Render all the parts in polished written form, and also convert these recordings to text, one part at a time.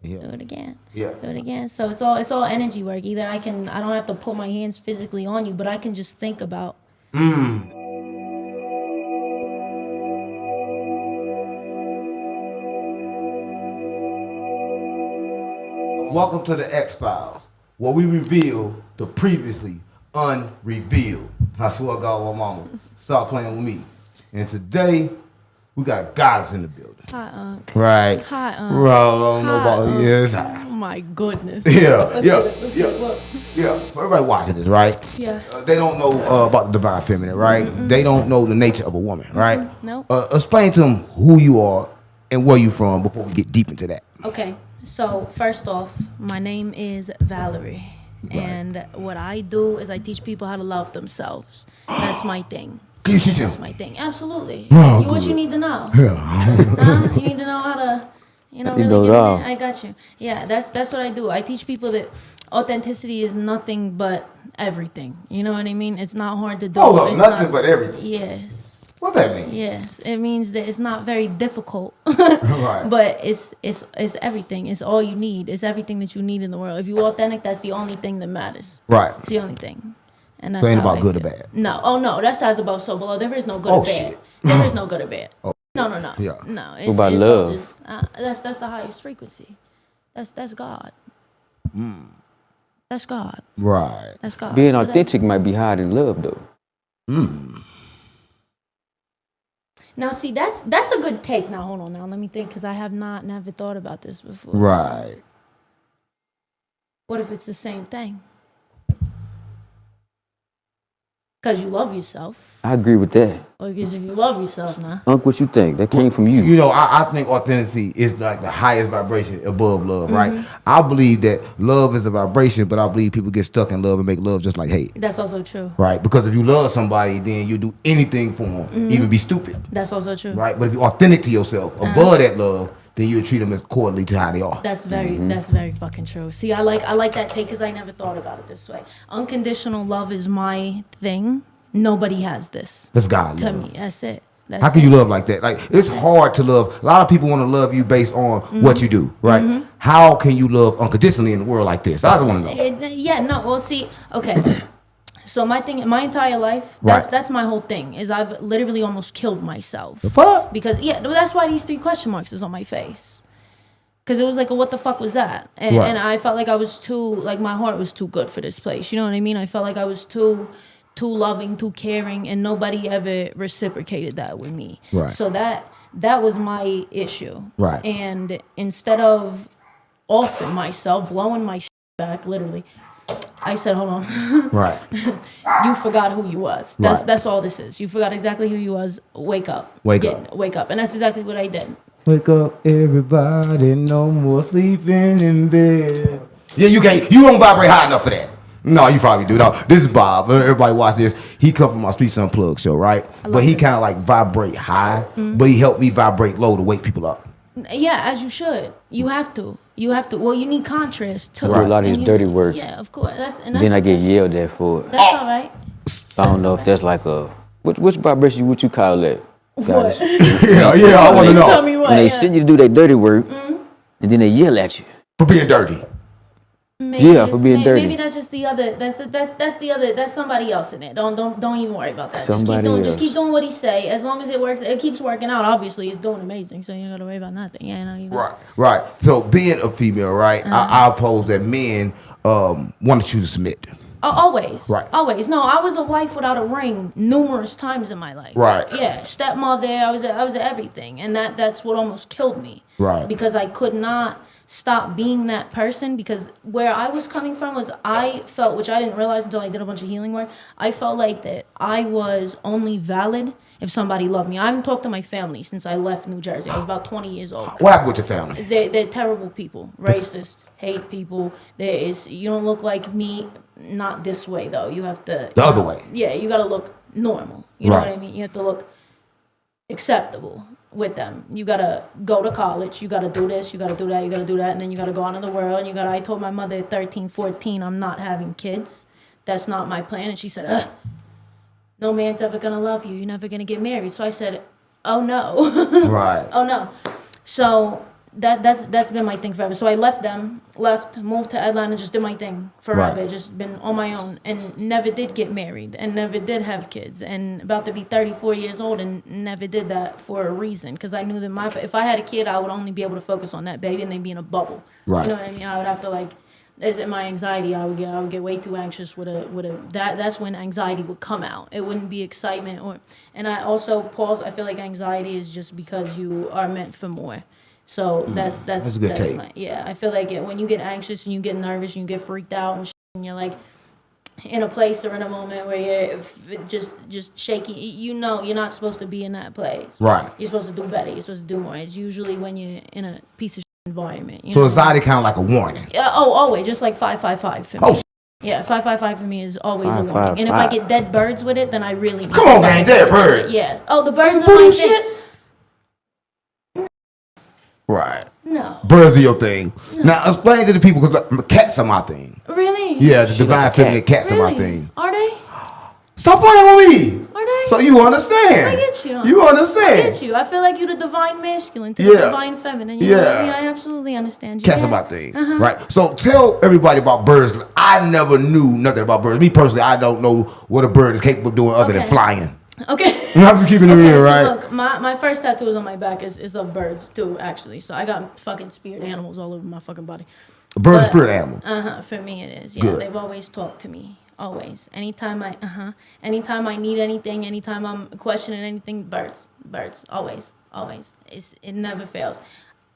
Yeah. Do it again. Yeah. Do it again. So it's all energy work. Either I don't have to put my hands physically on you, but I can just think about. Welcome to the X-Files, where we reveal the previously unrevealed. I swear to God, my mama, stop playing with me. And today, we got a goddess in the building. Hi, Unc. Right. Hi, Unc. Bro, I don't know Hi, about Unc. yes. Oh my goodness. Yeah, Let's yeah, do this. Let's yeah. So everybody watching this, right? Yeah. They don't know about the divine feminine, right? They don't know the nature of a woman, right? Nope. Explain to them who you are and where you from before we get deep into that. Okay. So first off, my name is Valerie, and what I do is I teach people how to love themselves. That's my thing. Can you teach him? That's my thing. Absolutely. Oh, What good. you need to know. Yeah. You need to know how to, really know get it all. in there. I got you. Yeah, that's what I do. I teach people that authenticity is nothing but everything. You know what I mean? It's not hard to do. Hold up, It's nothing not- but everything. Yes. What that mean? Yes. It means that it's not very difficult. Right. But it's everything. It's all you need. It's everything that you need in the world. If you're authentic, that's the only thing that matters. Right. It's the only thing. And that's So it ain't how about I good or feel. bad. No. Oh no, that's as above so below. There is no good Oh, or bad. shit. There is no good or bad. Oh, No. yeah. No. What about all love? just, that's the highest frequency. That's God. That's God. Right. That's God. Being So that- authentic might be higher than love, though. Now see, that's a good take. Now hold on. Now let me think, because I have never thought about this before. Right. What if it's the same thing? Because you love yourself. I agree with that. Or because if you love yourself now. Unc, what you think? That came from you. You know, I think authenticity is like the highest vibration above love, right? I believe that love is a vibration, but I believe people get stuck in love and make love just like hate. That's also true. Right? Because if you love somebody, then you do anything for them, even be stupid. That's also true. Right? But if you're authentic to yourself, above that love, then you treat them as accordingly to how they are. That's very fucking true. See, I like that take because I never thought about it this way. Unconditional love is my thing. Nobody has this. That's God To love. me, that's it. That's How can it. you love like that? Like, it's hard to love. A lot of people want to love you based on what you do, right? How can you love unconditionally in the world like this? I just want to know. Yeah, no. Well, see, okay. So my entire life, Right. that's my whole thing. Is I've literally almost killed myself. The fuck? Because that's why these 3 question marks is on my face. Because it was like, what the fuck was that? And, Right. and I felt like I was my heart was too good for this place. You know what I mean? I felt like I was too loving, too caring, and nobody ever reciprocated that with me. Right. So that was my issue. Right. And instead of offering myself, blowing my shit back, literally, I said, hold on. Right. You forgot who you was. Right. That's all this is. You forgot exactly who you was. Wake up. Wake up. Wake up. And that's exactly what I did. Wake up, everybody, no more sleeping in bed. Yeah, you don't vibrate high enough for that. No, you probably do. No, this is Bob. Everybody watch this. He come from my Streets Unplugged show, right? But he kind of like vibrate high, but he helped me vibrate low to wake people up. Yeah, as you should. You have to. Well, you need contrast too. Do a lot of And his dirty work. Yeah, of course. That's Then I get yelled at for it. That's all right. I don't know if that's like a which vibration would you call that? What? Yeah, I want to Tell know. me what. When they yeah. send you to do their dirty work, and then they yell at you. For being dirty. Maybe Yeah, it's- for being dirty. Maybe that's just the other. That's the other. That's somebody else in it. Don't even worry about that. Somebody Just keep else. doing what he say. As long as it works, it keeps working out. Obviously, it's doing amazing. So you don't gotta worry about nothing. Yeah, no, you know. Right. So being a female, right? I oppose that men want you to submit. Oh, always. Right. Always. No, I was a wife without a ring numerous times in my life. Right. Yeah. Stepmother. I was everything, and that's what almost killed me. Right. Because I could not stop being that person, because where I was coming from was I felt, which I didn't realize until I did a bunch of healing work, I felt like that I was only valid if somebody loved me. I haven't talked to my family since I left New Jersey. I was about 20 years old. What happened with your family? They're terrible people, racist, hate people. You don't look like me, not this way though. You have to The other way. Yeah, you got to look normal. You know Right. what I mean? You have to look acceptable with them. You got to go to college. You got to do this. You got to do that. You got to do that. And then you got to go out in the world. And I told my mother at 13, 14, I'm not having kids. That's not my plan. And she said, ugh, no man's ever going to love you. You're never going to get married. So I said, oh no. Right. Oh no. So that's been my thing forever. So I left, moved to Atlanta, just did my thing forever. Right. Just been on my own and never did get married and never did have kids and about to be 34 years old and never did that for a reason because I knew that if I had a kid, I would only be able to focus on that baby and they'd be in a bubble. Right. You know what I mean? I would have to like. Is it my anxiety? I would get way too anxious that's when anxiety would come out. It wouldn't be excitement and I also pause. I feel like anxiety is just because you are meant for more. So that's a good take. I feel like when you get anxious and you get nervous and you get freaked out and you're like in a place or in a moment where you're just shaky, you're not supposed to be in that place. Right. You're supposed to do better. You're supposed to do more. It's usually when you're in a piece of environment. So anxiety kind of like a warning. Always, just like 555 for me. Oh, yeah, 555 for me is always a warning. 555. And if I get dead birds with it, then I really need come on, man, dead birds. Yes. Oh, the birds Some are my voodoo thing. shit. Right. No. Birds are your thing. Now explain to the people because cats are my thing. Really? Yeah, the divine like a feminine cat. cats are my thing. Are they? Stop playing on me. Are they? So you understand? I get you. You understand? I get you. I feel like you're the divine masculine to the Yeah. divine feminine. You know what I mean? Yeah. I absolutely understand you. Cats are my thing, right? So tell everybody about birds because I never knew nothing about birds. Me personally, I don't know what a bird is capable of doing other than Okay. flying. Okay. I'm just keeping it real, so right? Look, my first tattoos on my back is of birds too, actually. So I got fucking spirit animals all over my fucking body. A bird is a But- spirit animal. For me it is. Yeah, Good. they've always talked to me. Always. Anytime I need anything, anytime I'm questioning anything, birds. Always. It never fails.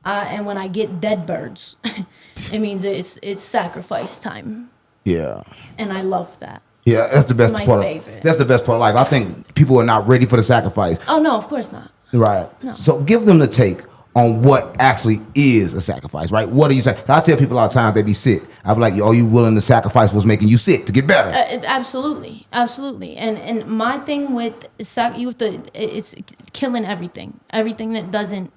And when I get dead birds, it means it's sacrifice time. Yeah. And I love that. Yeah, that's the best my part. favorite. That's the best part of life. I think people are not ready for the sacrifice. Oh no, of course not. Right. No. So give them the take on what actually is a sacrifice, right? What are you saying? I tell people all the time they be sick. I be like, "Yo, you willing to sacrifice what's making you sick to get better?" Absolutely. And my thing with it's killing everything that doesn't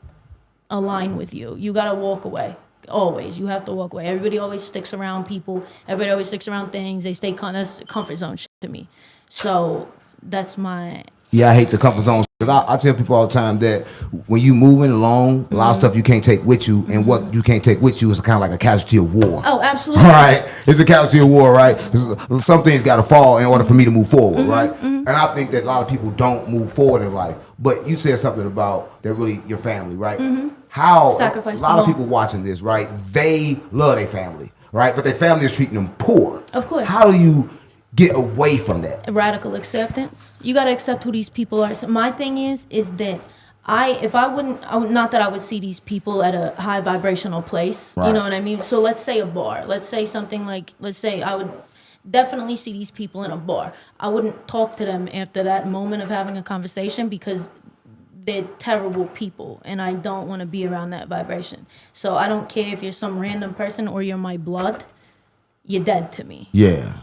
align with you. You gotta walk away. Always, you have to walk away. Everybody always sticks around people. Everybody always sticks around things. They stay that's comfort zone shit to me. So that's my. Yeah, I hate the comfort zone. I tell people all the time that when you moving along, a lot of stuff you can't take with you, and what you can't take with you is kind of like a casualty of war. Oh, absolutely. Right, it's a casualty of war, right? Some things got to fall in order for me to move forward, right? And I think that a lot of people don't move forward in life. But you said something about they're really your family, right? How Sacrifice a lot of them all. people watching this, right? They love their family, right? But their family is treating them poor. Of course. How do you get away from that? Radical acceptance. You got to accept who these people are. So my thing is that not that I would see these people at a high vibrational place. Right. You know what I mean? So let's say a bar. Let's say I would definitely see these people in a bar. I wouldn't talk to them after that moment of having a conversation because they're terrible people and I don't want to be around that vibration. So I don't care if you're some random person or you're my blood. You're dead to me. Yeah.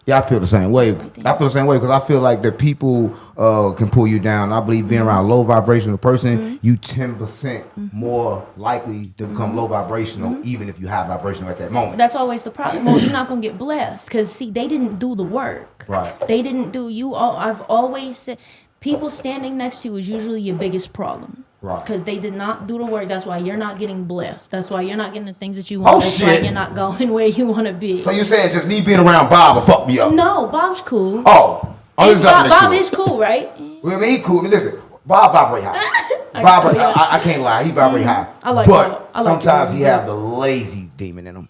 Yeah, I feel the same way. Because I feel like that people can pull you down. I believe being around a low vibrational person, you 10% more likely to become low vibrational, even if you high vibrational at that moment. That's always the problem. Well, you're not gonna get blessed because see, they didn't do the work. Right. They didn't do you. I've always said, people standing next to you is usually your biggest problem. Right. Because they did not do the work. That's why you're not getting blessed. That's why you're not getting the things that you want. Oh, That's shit. why you're not going where you want to be. So you saying just me being around Bob will fuck me up? No, Bob's cool. Oh. Bob is cool, right? Well, I mean, he cool. I mean, listen, Bob vibrate high. I can't lie. He vibrate high. I like but Bob. I like sometimes Bob. he have the lazy demon in him.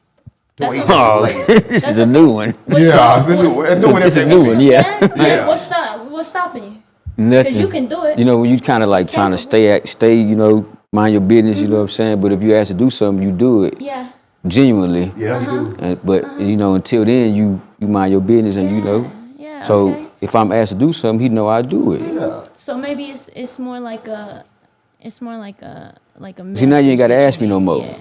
That's He's okay. Oh, lazy. this is a new one. Yeah, it's a new one. It's new one This is a every new week. one, yeah. Yeah. What's stopping you? Nothing. Because you can do it. You know, when you kind of like trying to stay, you know, mind your business, you know what I'm saying? But if you ask to do something, you do it Yeah. genuinely. Yeah, he do. But, you know, until then, you mind your business and, you know. Yeah. So okay. if I'm asked to do something, he know I do it. Yeah. So maybe it's more like a See, now you ain't gotta message ask me no more. Yeah.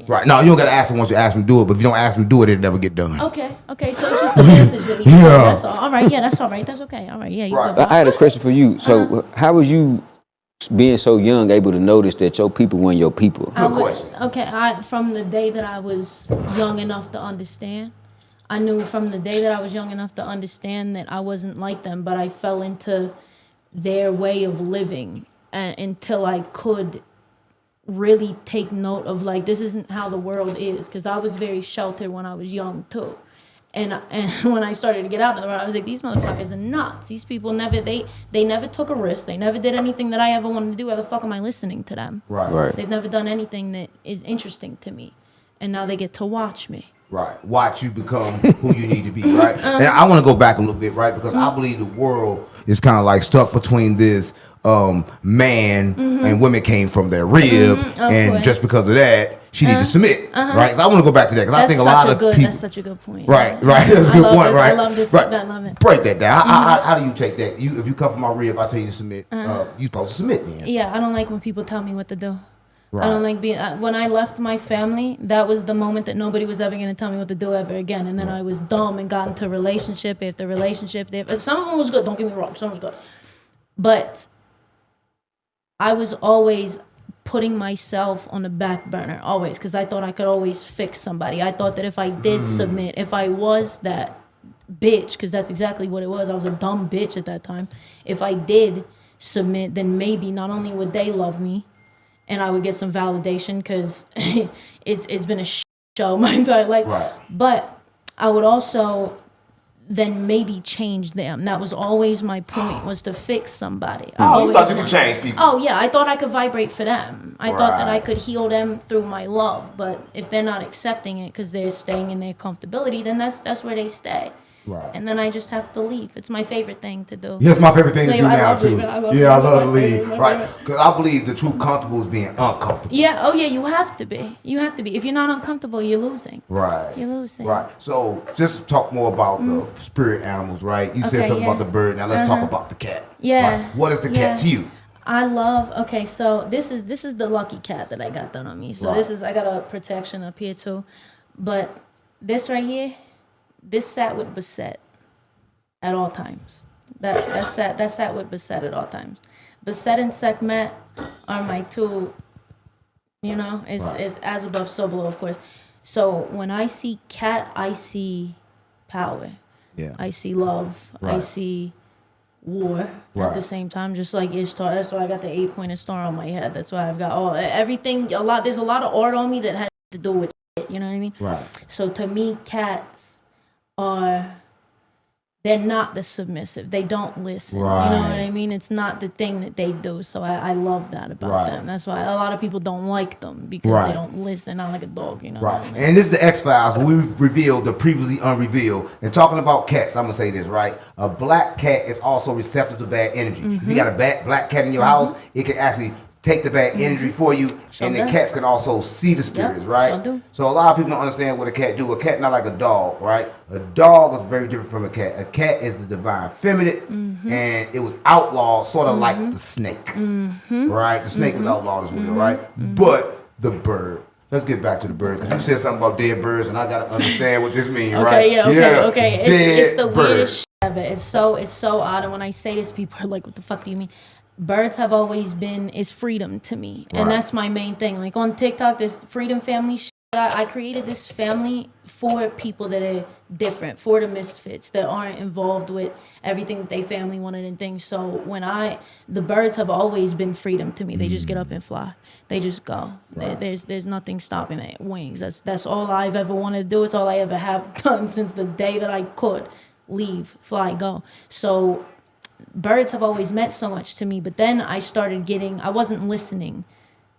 Right. No, you don't gotta ask him once you ask him to do it, but if you don't ask him to do it, it'll never get done. Okay. So it's just the message that he Yeah. That's all. All right. Yeah, that's all right. That's okay. All right. Yeah. You Right. go. I had a question for you. So how was you, being so young, able to notice that your people weren't your people? Good question. Okay. From the day that I was young enough to understand, I knew from the day that I was young enough to understand that I wasn't like them, but I fell into their way of living until I could really take note of like this isn't how the world is, because I was very sheltered when I was young too. And when I started to get out in the world, I was like, these motherfuckers are nuts. These people never they never took a risk. They never did anything that I ever wanted to do. Why the fuck am I listening to them? Right. They've never done anything that is interesting to me, and now they get to watch me. Right. Watch you become who you need to be, right? And I want to go back a little bit, right? Because I believe the world is kind of like stuck between this man and women came from their rib, and just because of that, she needs to submit, right? So I want to go back to that because I think a lot of people. That's such a good point. Right. That's a good point, right? I love this. Right. I love it. Break that down. How do you take that? If you come from my rib, I tell you to submit. You supposed to submit then. Yeah, I don't like when people tell me what to do. Right. I don't like being. When I left my family, that was the moment that nobody was ever going to tell me what to do ever again. And then I was dumb and got into relationship after relationship. Some of them was good. Don't get me wrong. Some was good, but I was always putting myself on the back burner, always, because I thought I could always fix somebody. I thought that if I did submit, if I was that bitch, because that's exactly what it was. I was a dumb bitch at that time. If I did submit, then maybe not only would they love me, and I would get some validation, because it's been a show my entire life. Right. But I would also then maybe change them. That was always my point, was to fix somebody. Oh, you thought you could change people. Oh, yeah. I thought I could vibrate for them. I thought that I Right. could heal them through my love. But if they're not accepting it because they're staying in their comfortability, then that's where they stay. Right. And then I just have to leave. It's my favorite thing to do. Yeah, it's my favorite thing to do I now love too. leaving. I love Yeah, I leaving. love to My leave. favorite, my Right. favorite. Because I believe the true comfortable is being uncomfortable. Yeah. Oh, yeah. You have to be. You have to be. If you're not uncomfortable, you're losing. Right. You're losing. Right. So just talk more about the spirit animals, right? You said Okay, something yeah. about the bird. Now let's talk about the cat. Yeah. Right. What is the cat to you? I love. Okay, so this is the lucky cat that I got done on me. So Right. I got a protection up here too, but this right here, this sat with Beset at all times. That sat with Beset at all times. Beset and Sekhmet are my two. You know, it's as above, so below, of course. So when I see cat, I see power. Yeah. I see love. I Right. see war at Right. the same time, just like Ishtar. That's why I got the 8-pointed star on my head. That's why I've got everything. There's a lot of art on me that has to do with it. You know what I mean? Right. So to me, cats they're not the submissive. They don't listen. Right. You know what I mean? It's not the thing that they do. So I love that about Right. them. That's why a lot of people don't like them, because Right. they don't listen. Not like a dog, you know. Right. And this is the X-Files. We revealed the previously unrevealed. And talking about cats, I'm going to say this, right? A black cat is also receptive to bad energy. If you got a black cat in your house, it can actually take the bad energy for you. Sure and the does. cats can also see the spirits, right? sure do. So a lot of people don't understand what a cat do. A cat not like a dog, right? A dog is very different from a cat. A cat is the divine feminine, and it was outlawed sort of like the snake, right? The snake was outlawed as well, right? But the bird. Let's get back to the bird, because you said something about dead birds, and I got to understand what this means, right? Okay. It's the Dead weirdest bird. shit ever. It's so odd. And when I say this, people are like, what the fuck do you mean? Birds have always been is freedom to me. And Right. that's my main thing. Like on TikTok, this freedom family shit. I created this family for people that are different, for the misfits that aren't involved with everything that they family wanted and things. So the birds have always been freedom to me. They just get up and fly. They just go. Right. There's nothing stopping their wings. That's all I've ever wanted to do. It's all I ever have done since the day that I could leave, fly, go. So birds have always meant so much to me. But then I wasn't listening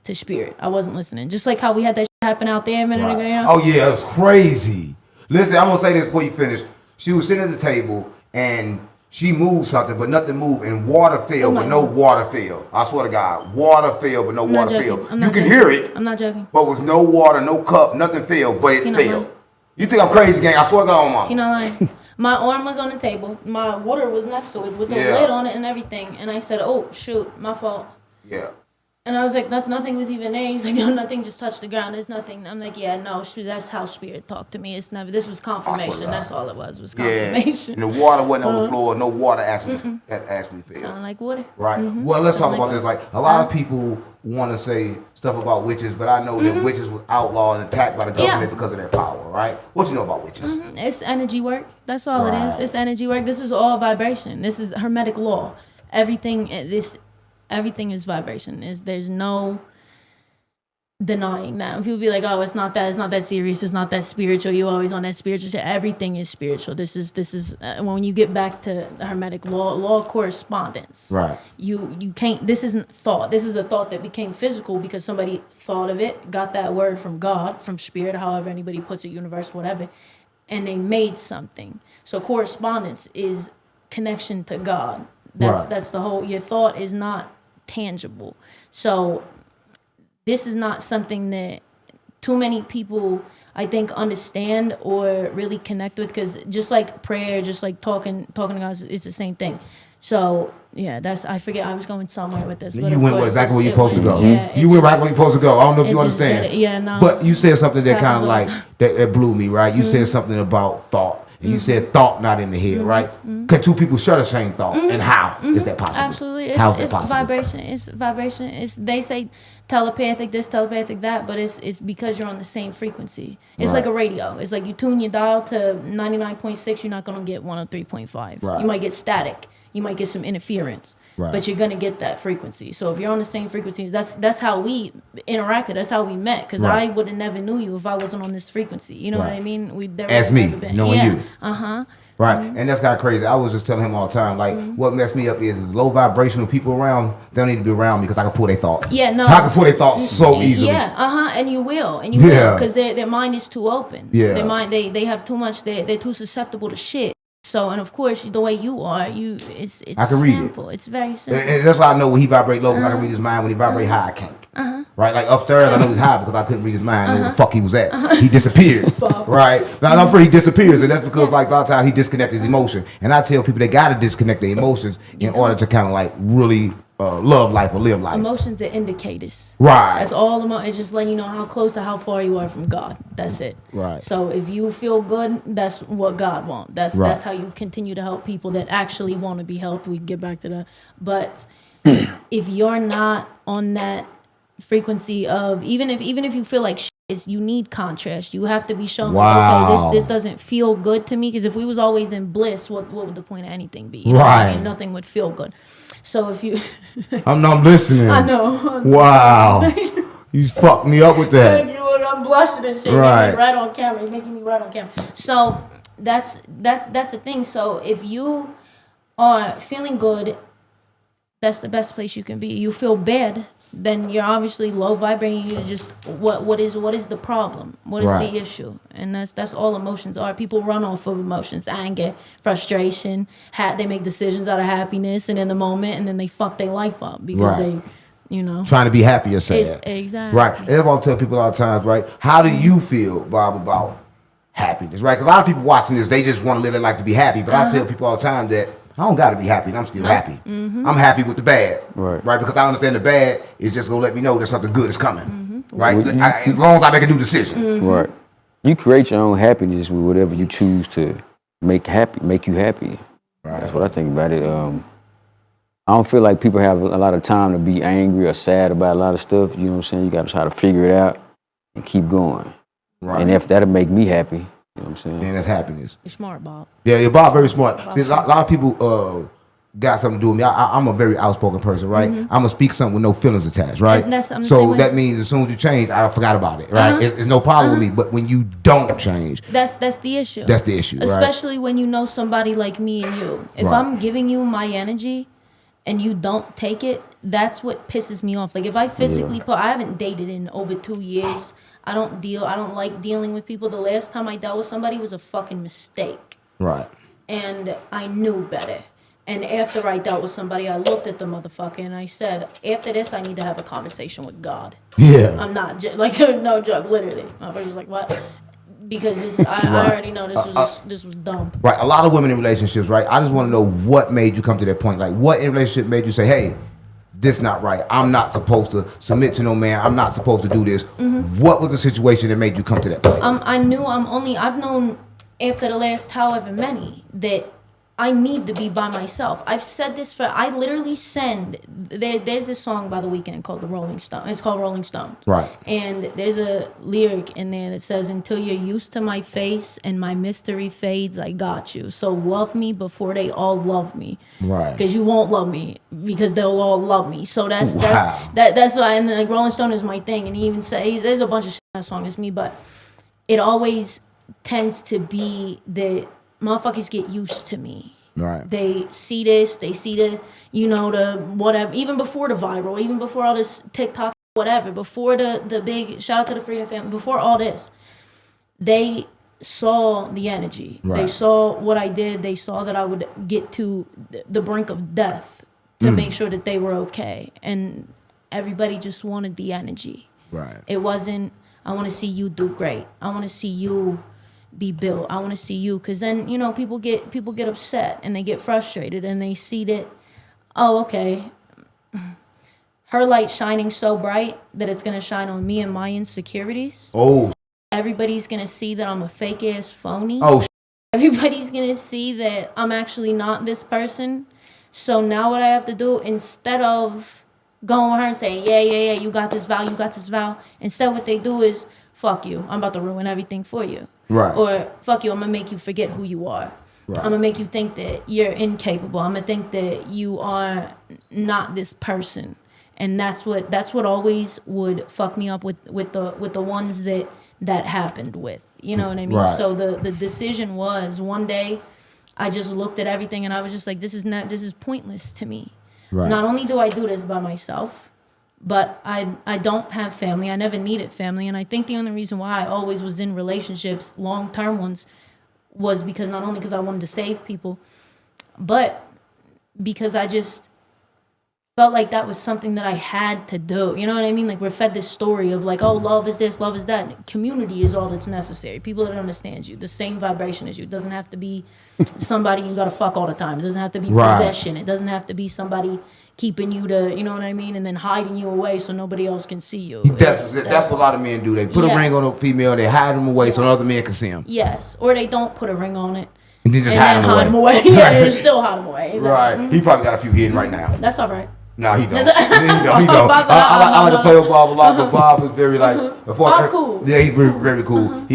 to spirit. I wasn't listening. Just like how we had that shit happen out there a minute ago. You know? Oh yeah, it was crazy. Listen, I'm gonna say this before you finish. She was sitting at the table and she moved something, but nothing moved, and water fell, but no water fell. I swear to God, water fell, but no I'm not water joking. fell. I'm You not can joking. hear it, I'm not joking. but was no water, no cup, nothing fell, but it You're not fell. lying. You think I'm crazy, gang? I swear to God, mama. You know, like my arm was on the table. My water was next to it with the Yeah. lid on it and everything. And I said, "Oh shoot, my fault." Yeah. And I was like, nothing was even there. He's like, no, nothing just touched the ground. There's nothing. I'm like, yeah, no, that's how spirit talked to me. It's never. This was confirmation. God. That's all it was Yeah. confirmation. And the water wasn't on the floor. No water actually fell. Sound like water. Right. Well, let's talk Sound about like this. Like a lot of people want to say stuff about witches, but I know that witches was outlawed and attacked by the government because of their power. Right. What you know about witches? It's energy work. That's all it is. Right. It's energy work. This is all vibration. This is Hermetic law. Everything is vibration. There's no denying that. People be like, oh, it's not that serious, it's not that spiritual, you always on that spiritual shit. Everything is spiritual. This is when you get back to the Hermetic law of correspondence, Right. You can't, this isn't thought, this is a thought that became physical because somebody thought of it, got that word from God, from spirit, however anybody puts it, universe, whatever, and they made something. So correspondence is connection to God. That's the whole, your thought is not tangible. So this is not something that too many people, I think, understand or really connect with, because just like prayer, just like talking to God, it's the same thing. So yeah, I forget, I was going somewhere with this. You went exactly where you're supposed to go. Yeah, you went right where you're supposed to go. I don't know if you just understand. Yeah, no. But you said something that kind of Happens all like the time. that blew me, right? You said something about thought. And you said thought, not in the head, right? Can two people share the same thought? And how is that possible? Absolutely. How's that It's possible? vibration. It's vibration. They say telepathic this, telepathic that, but it's because you're on the same frequency. It's like a radio. It's like you tune your dial to 99.6, you're not going to get 103.5. Right. You might get static. You might get some interference. Right. But you're going to get that frequency. So if you're on the same frequency, that's how we interacted. That's how we met. Because I would have never knew you if I wasn't on this frequency. You know what I mean? As me, knowing you. Uh-huh. Right. And that's kind of crazy. I was just telling him all the time, like, what messed me up is low vibrational people around, they don't need to be around me because I can pull their thoughts. Yeah, no. I can pull their thoughts so easily. Yeah, and you will, Yeah. because their mind is too open. Yeah. Their mind, they have too much. They're too susceptible to shit. So, and of course, the way you are, it's I can read simple. It's very simple. And that's why I know when he vibrate low, because I can read his mind. When he vibrate high, I can't. Right? Like upstairs, I know he's high because I couldn't read his mind. I know where the fuck he was at. He disappeared. Right? Now, I'm afraid he disappears. And that's because, like, a lot of times he disconnects his emotion. And I tell people they got to disconnect their emotions in order to kind of, like, really love life or live life. Emotions are indicators. Right. That's all. It's just letting you know how close or how far you are from God. That's it. Right. So if you feel good, that's what God wants. That's how you continue to help people that actually want to be helped. We can get back to that. But if you're not on that frequency of, even if you feel like shit, you need contrast. You have to be shown, like, okay, this doesn't feel good to me. Because if we was always in bliss, what would the point of anything be? You know what I mean? Nothing would feel good. So if you, I'm not listening. I know. Wow. You fucked me up with that. Thank you. I'm blushing and shit. Right. Right on camera. You're making me right on camera. So that's the thing. So if you are feeling good, that's the best place you can be. You feel bad, then you're obviously low vibrating. You just what is the problem? What is the issue? And that's all emotions are. People run off of emotions, anger, frustration. They make decisions out of happiness and in the moment, and then they fuck their life up because they, trying to be happy or sad. Exactly. Right. And that's what I tell people all the time, right? How do you feel, Bob, about happiness, right? Because a lot of people watching this, they just want to live their life to be happy. But I tell people all the time that I don't got to be happy, and I'm still happy. I'm happy with the bad, right? Because I understand the bad is just going to let me know that something good is coming, right? So as long as I make a new decision. Right. You create your own happiness with whatever you choose to make you happy. Right. That's what I think about it. I don't feel like people have a lot of time to be angry or sad about a lot of stuff. You know what I'm saying? You got to try to figure it out and keep going. Right. And if that'll make me happy, you know what I'm saying? And that's happiness. You're smart, Bob. Yeah, you're Bob, very smart. See, a lot of people got something to do with me. I'm a very outspoken person, right? I'm going to speak something with no feelings attached, right? So that means as soon as you change, I forgot about it, right? It's no problem with me. But when you don't change, that's the issue. That's the issue, especially when you know somebody like me and you. If I'm giving you my energy and you don't take it, that's what pisses me off. Like if I physically I haven't dated in over 2 years. I don't like dealing with people. The last time I dealt with somebody was a fucking mistake. Right. And I knew better. And after I dealt with somebody, I looked at the motherfucker and I said, after this, I need to have a conversation with God. Yeah. I'm not, no joke, literally. My first was like, what? Because I already know this was dumb. Right. A lot of women in relationships, right? I just want to know what made you come to that point. Like, what in a relationship made you say, hey, this not right. I'm not supposed to submit to no man. I'm not supposed to do this. What was the situation that made you come to that point? I've known after the last however many that I need to be by myself. I've said this I literally send, there's this song by The Weeknd called Rolling Stone. It's called Rolling Stone. Right. And there's a lyric in there that says, until you're used to my face and my mystery fades, I got you. So love me before they all love me. Right. Because you won't love me because they'll all love me. So that's Wow. that's why, and like Rolling Stone is my thing. And he even say, there's a bunch of shit in that song, it's me, but it always tends to be that motherfuckers get used to me. Right. They see this, they see the, the whatever, even before the viral, even before all this TikTok, whatever, before the big, shout out to the Freedom Family, before all this, they saw the energy. Right. They saw what I did. They saw that I would get to the brink of death to make sure that they were okay. And everybody just wanted the energy. Right. It wasn't, I want to see you do great. I want to see you be built. I want to see you, because then people get upset and they get frustrated and they see that, oh, okay, her light shining so bright that it's gonna shine on me and my insecurities. Oh, everybody's gonna see that I'm a fake ass phony. Oh, everybody's gonna see that I'm actually not this person. So now what I have to do, instead of going with her and saying, yeah, you got this vow, instead what they do is, fuck you, I'm about to ruin everything for you. Right. Or fuck you, I'm gonna make you forget who you are. Right. I'm gonna make you think that you're incapable. I'm gonna think that you are not this person. And that's what always would fuck me up with the ones that happened with. You know what I mean? Right. So the decision was, one day I just looked at everything and I was just like, this is pointless to me. Right. Not only do I do this by myself, but I don't have family. I never needed family. And I think the only reason why I always was in relationships, long-term ones, was because not only because I wanted to save people, but because I just felt like that was something that I had to do. You know what I mean? Like, we're fed this story of like, oh, love is this, love is that. Community is all that's necessary. People that understand you, the same vibration as you. It doesn't have to be somebody you gotta fuck all the time. It doesn't have to be possession. It doesn't have to be somebody keeping you to, you know what I mean, and then hiding you away so nobody else can see you. That's what a lot of men do. They put a ring on a female, they hide them away so other men can see them. Yes, or they don't put a ring on it. And then just hide them away. Yeah, they still hide them away. Exactly. Right. Mm-hmm. He probably got a few hidden right now. That's all right. No, he don't. He don't. I like to play with Bob a lot, but Bob is very like. Bob cool. Yeah, he's very, very cool. But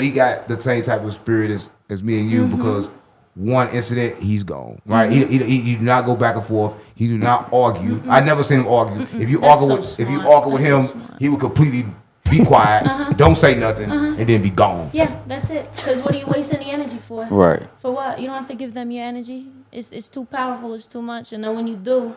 he got the same type of spirit as me and you, because one incident, he's gone. Right? He do not go back and forth. He do not argue. I never seen him argue. If you argue with him, he would completely be quiet, don't say nothing, and then be gone. Yeah, that's it. Because what are you wasting the energy for? Right. For what? You don't have to give them your energy. It's too powerful. It's too much. And then when you do,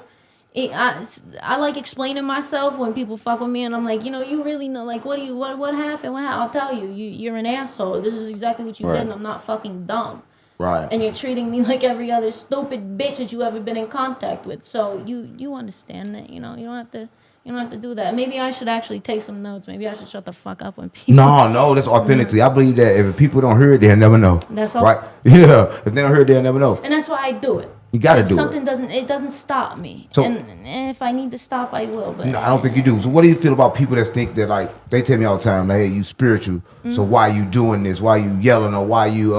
I like explaining myself when people fuck with me, and I'm like, you really know, like, what happened? I'll tell you. You're an asshole. This is exactly what you did, and I'm not fucking dumb. Right. And you're treating me like every other stupid bitch that you ever been in contact with. So you understand that, you don't have to do that. Maybe I should actually take some notes. Maybe I should shut the fuck up when people. No, that's authenticity. I believe that if people don't hear it, they'll never know. That's all. Right? Yeah. If they don't hear it, they'll never know. And that's why I do it. You gotta do something it. It doesn't stop me. So, and if I need to stop, I will. But no, I don't think you do. So what do you feel about people that think that, like, they tell me all the time, like, hey, you spiritual, so why you doing this? Why you yelling, or why you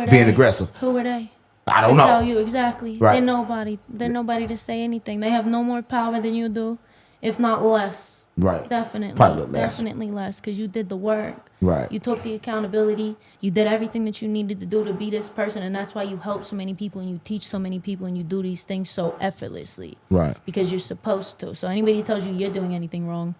being aggressive? Who are they? I don't know. Tell you exactly. Right. They're nobody. They're nobody to say anything. They have no more power than you do, if not less. Right. Definitely. Probably less. Definitely less, because you did the work. Right. You took the accountability. You did everything that you needed to do to be this person, and that's why you help so many people and you teach so many people and you do these things so effortlessly. Right. Because you're supposed to. So anybody who tells you you're doing anything wrong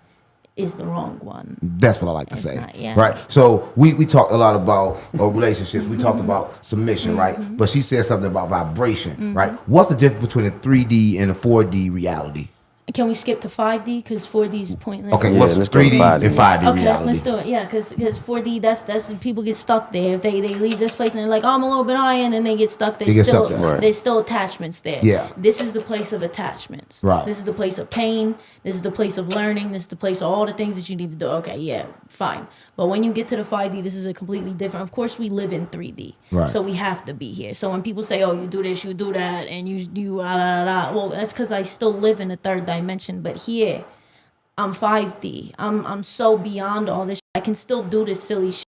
is the wrong one. That's what I like to say. Right. So we talked a lot about relationships. We talked about submission, right? But she said something about vibration, right? What's the difference between a 3D and a 4D reality? Can we skip to 5D? Because 4D is pointless. Okay, what's 3D and 5D okay, reality? Let's do it. Yeah, because 4D, that's people get stuck there. If they leave this place and they're like, oh, I'm a little bit high, and then they get stuck. There's still attachments there. Yeah. This is the place of attachments. Right. This is the place of pain. This is the place of learning. This is the place of all the things that you need to do. Okay, yeah, fine. But when you get to the 5D, this is a completely different. Of course, we live in 3D. Right. So we have to be here. So when people say, oh, you do this, you do that, and you well, that's because I still live in the third dimension. But here, I'm 5D. I'm so beyond all this shit. I can still do this silly shit.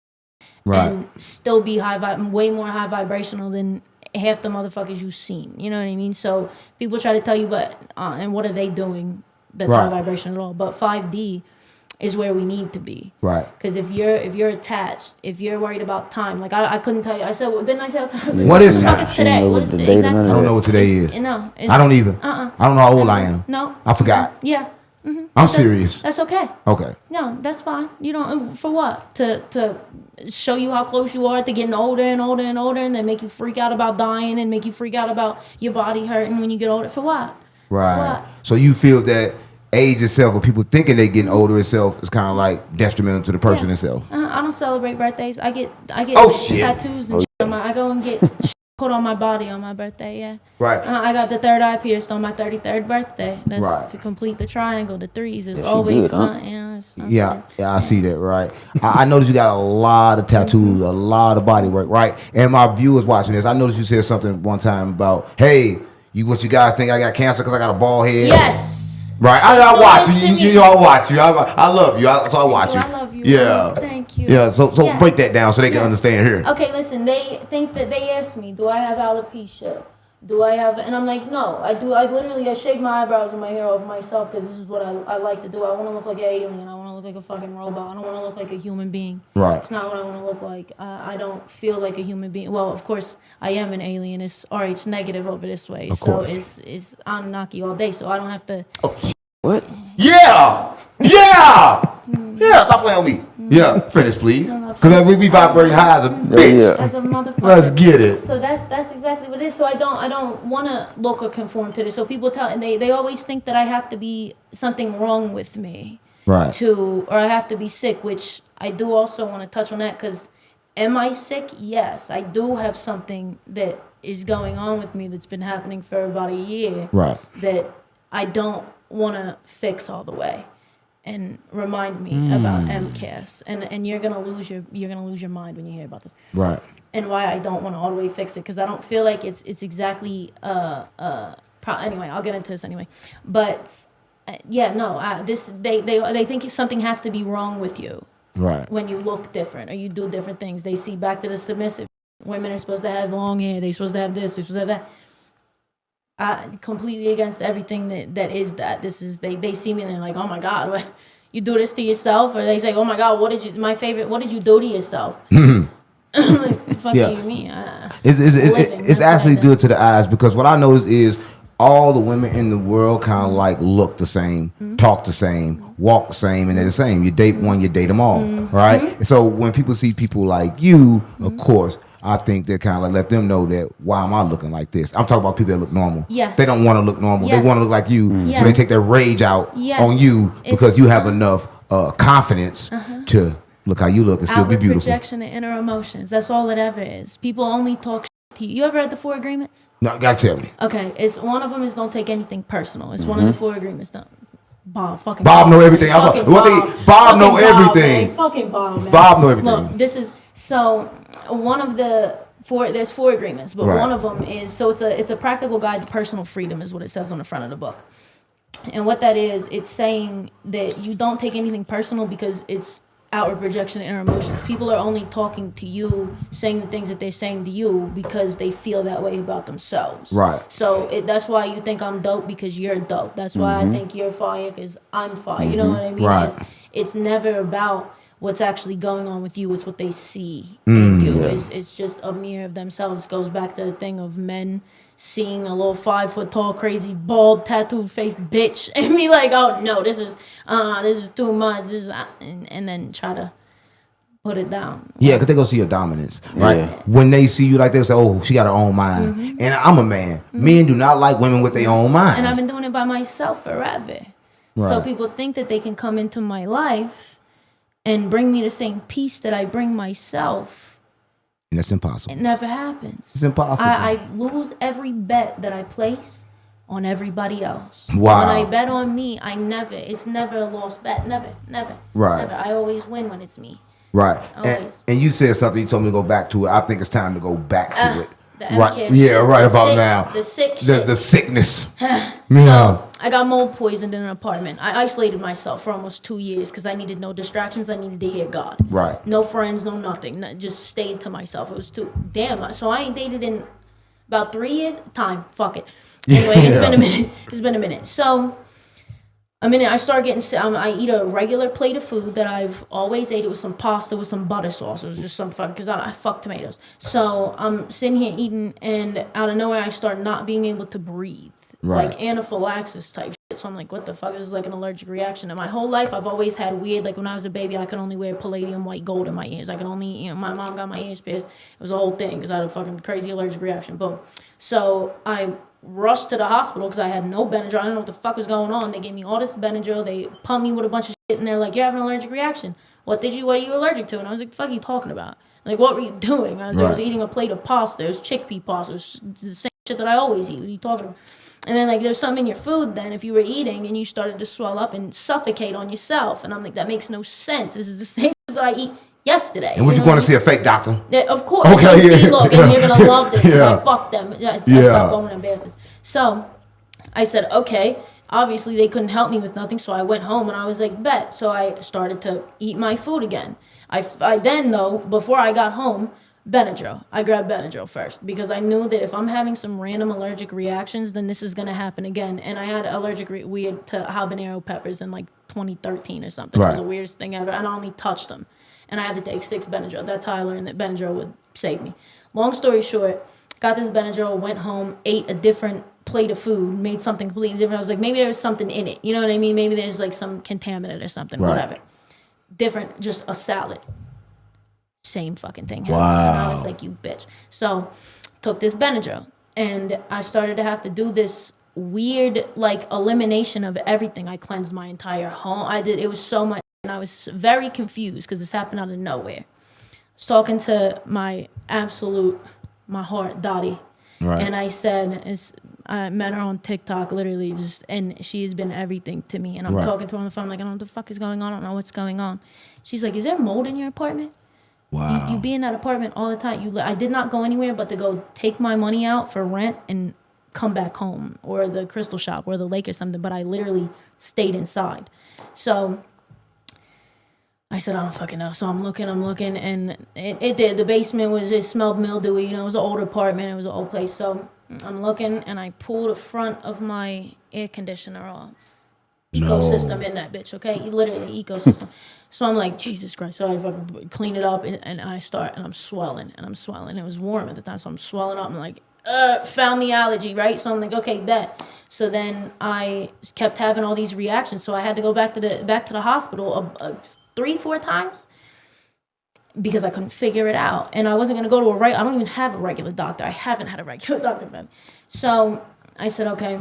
Right. And still be way more high vibrational than half the motherfuckers you've seen. You know what I mean? So people try to tell you, but and what are they doing? That's not vibration at all. But 5D is where we need to be. Right. Because if you're attached, if you're worried about time, like I couldn't tell you. I said, well, didn't I say outside? What is time? It's today. What is the exactly? I don't know what today is. No. I don't either. I don't know how old I am. No. I forgot. Yeah. I'm serious. That's okay. Okay. No, that's fine. You don't, for what? To show you how close you are to getting older and older and older, and then make you freak out about dying and make you freak out about your body hurting when you get older. For what? Right. What? So you feel that age itself, or people thinking they getting older itself, is kind of like detrimental to the person itself. I don't celebrate birthdays. I get shit. tattoos and shit on my. I go and get put on my body on my birthday. Yeah. Right. I got the third eye pierced on my 33rd birthday. That's right. to complete the triangle, the threes. It's Yeah, always good, huh? something. You know, Yeah, I see that, right. I noticed you got a lot of tattoos, a lot of body work, right? And my viewers watching this, I noticed you said something one time about, hey, what you guys think I got cancer because I got a bald head? Yes. Right, I watch you. You know, I watch you. I love you. So I watch you. I love you. Yeah. Thank you. Yeah. So break that down so they can understand here. Okay, listen. They think that they asked me, do I have alopecia? Do I have? And I'm like, no, I do. I shave my eyebrows and my hair off myself because this is what I like to do. I want to look like an alien. I want to look like a fucking robot. I don't want to look like a human being. Right. It's not what I want to look like. I don't feel like a human being. Well, of course, I am an alien. It's RH negative over this way. Of so course. it's Anunnaki all day. So I don't have to. What? Yeah. Yeah. Stop playing with me. Yeah. Finish, please. Because we be vibrating high as a bitch. Yeah. As a motherfucker. Let's get it. So that's exactly what it is. So I don't want to look or conform to this. So people tell, and they always think that I have to be something wrong with me, Right. or I have to be sick, which I do also want to touch on that. Because am I sick? Yes, I do have something that is going on with me that's been happening for about a year. Right. That I don't want to fix all the way. And remind me about MCAS, and you're gonna lose your mind when you hear about this. Right. And why I don't want to all the way fix it, because I don't feel like it's exactly anyway, I'll get into this anyway. But they think something has to be wrong with you. Right. When you look different or you do different things, they see back to the submissive. Women are supposed to have long hair. They're supposed to have this. They're supposed to have that. Completely against everything that is that. This is they see me and they're like, oh my God, what, you do this to yourself? Or they say, oh my God, what did you do to yourself? Like, fuck you mean? It's actually good to the eyes, because what I noticed is all the women in the world kind of like look the same, talk the same, walk the same, and they're the same. You date one, you date them all, right? So when people see people like you, of course, I think they kind of like let them know that, why am I looking like this? I'm talking about people that look normal. Yes. They don't want to look normal. Yes. They want to look like you. Yes. So they take their rage out on you because you have enough confidence to look how you look and still be beautiful. Projection and inner emotions. That's all it ever is. People only talk shit to you. You ever read the 4 agreements? No, you gotta tell me. Okay, it's one of them is don't take anything personal. It's one of the 4 agreements. Bob know everything. Bob know everything. Man. Fucking Bob, man. Bob know everything. Look, this is so one of the 4. There's 4 agreements, but one of them is it's a practical guide to personal freedom, is what it says on the front of the book. And what that is, it's saying that you don't take anything personal because it's outward projection and inner emotions. People are only talking to you, saying the things that they're saying to you because they feel that way about themselves. Right. So that's why you think I'm dope, because you're dope. That's why I think you're fire, because I'm fire. You know what I mean? Right. It's never about what's actually going on with you. It's what they see in you. Yeah. It's just a mirror of themselves. It goes back to the thing of men seeing a little 5 foot tall, crazy, bald, tattooed faced bitch and be like, oh no, this is too much. And then try to put it down. Yeah, because they go see your dominance, right? Yeah. When they see you like they say, oh, she got her own mind. And I'm a man. Men do not like women with their own mind. And I've been doing it by myself forever. Right. So people think that they can come into my life and bring me the same peace that I bring myself. And that's impossible. It never happens. It's impossible. I lose every bet that I place on everybody else. Wow. When I bet on me, it's never a lost bet. Never. Right. Never. I always win when it's me. Right. Always. And you said something, you told me to go back to it. I think it's time to go back to it. Right. Yeah, right about now. The sick shit. The sickness. So I got mold poisoned in an apartment. I isolated myself for almost 2 years because I needed no distractions. I needed to hear God. Right. No friends, no nothing. Just stayed to myself. It was too damn. So I ain't dated in About 3 years. Fuck it. Anyway, it's been a minute. It's been a minute. So, I started getting, I eat a regular plate of food that I've always ate. It was some pasta with some butter sauce. It was just some fuck, because I fuck tomatoes. So I'm sitting here eating, and out of nowhere, I start not being able to breathe. Right. Like anaphylaxis type shit. So I'm like, what the fuck? This is like an allergic reaction. And my whole life, I've always had weird, like when I was a baby, I could only wear palladium white gold in my ears. I could only, my mom got my ears pierced. It was a whole thing because I had a fucking crazy allergic reaction. Boom. So I rushed to the hospital because I had no Benadryl. I didn't know what the fuck was going on. They gave me all this Benadryl. They pumped me with a bunch of shit, and they're like, "You're having an allergic reaction. What are you allergic to?" And I was like, "The fuck are you talking about? Like, what were you doing?" I was eating a plate of pasta. It was chickpea pasta. It was the same shit that I always eat. What are you talking about? And then, like, there's something in your food then if you were eating and you started to swell up and suffocate on yourself. And I'm like, that makes no sense. This is the same shit that I eat yesterday. And would you want to see a fake doctor? Yeah, of course. Okay, See, look, and you're going to love this. Yeah. Fuck them. I stopped going to them bastards. So I said, okay. Obviously, they couldn't help me with nothing, so I went home and I was like, bet. So I started to eat my food again. I then, though, before I got home, Benadryl. I grabbed Benadryl first because I knew that if I'm having some random allergic reactions, then this is going to happen again. And I had allergic weird to habanero peppers in like 2013 or something. It was the weirdest thing ever. And I only touched them. And I had to take 6 Benadryl. That's how I learned that Benadryl would save me. Long story short, got this Benadryl, went home, ate a different plate of food, made something completely different. I was like, maybe there was something in it. You know what I mean? Maybe there's like some contaminant or something, whatever. Different, just a salad. Same fucking thing happened. Wow. And I was like, you bitch. So took this Benadryl and I started to have to do this weird like elimination of everything. I cleansed my entire home. It was so much, and I was very confused because this happened out of nowhere. I was talking to my heart, Dottie. Right. And I said, I met her on TikTok, literally, and she has been everything to me. And I'm talking to her on the phone, like, I don't know what the fuck is going on. I don't know what's going on. She's like, is there mold in your apartment? Wow. You be in that apartment all the time. I did not go anywhere but to go take my money out for rent and come back home, or the crystal shop or the lake or something. But I literally stayed inside. So I said, I don't fucking know. So I'm looking, and it did. The basement it smelled mildewy. It was an old apartment. It was an old place. So I'm looking, and I pull the front of my air conditioner off. Ecosystem in that bitch, okay? Literally ecosystem. So I'm like, Jesus Christ. So I fucking clean it up, and I start, and I'm swelling. It was warm at the time, so I'm swelling up. I'm like, found the allergy, right? So I'm like, okay, bet. So then I kept having all these reactions. So I had to go back to the hospital 3-4 times because I couldn't figure it out. And I wasn't going to go to I don't even have a regular doctor. I haven't had a regular doctor, man. So I said, okay.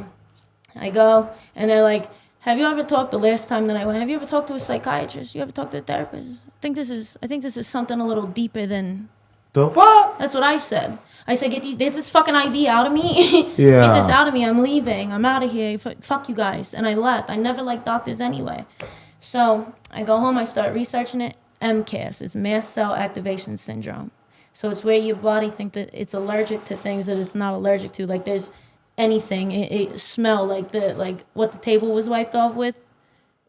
I go, and they're like, have you ever talked the last time that I went? Have you ever talked to a psychiatrist? You ever talked to a therapist? I think this is something a little deeper than the fuck. That's what I said. I said, get this fucking IV out of me. Yeah. Get this out of me. I'm leaving. I'm out of here. Fuck you guys. And I left. I never liked doctors anyway. So I go home. I start researching it. MCAS is mast cell activation syndrome. So it's where your body thinks that it's allergic to things that it's not allergic to. Like there's anything. It smell like what the table was wiped off with.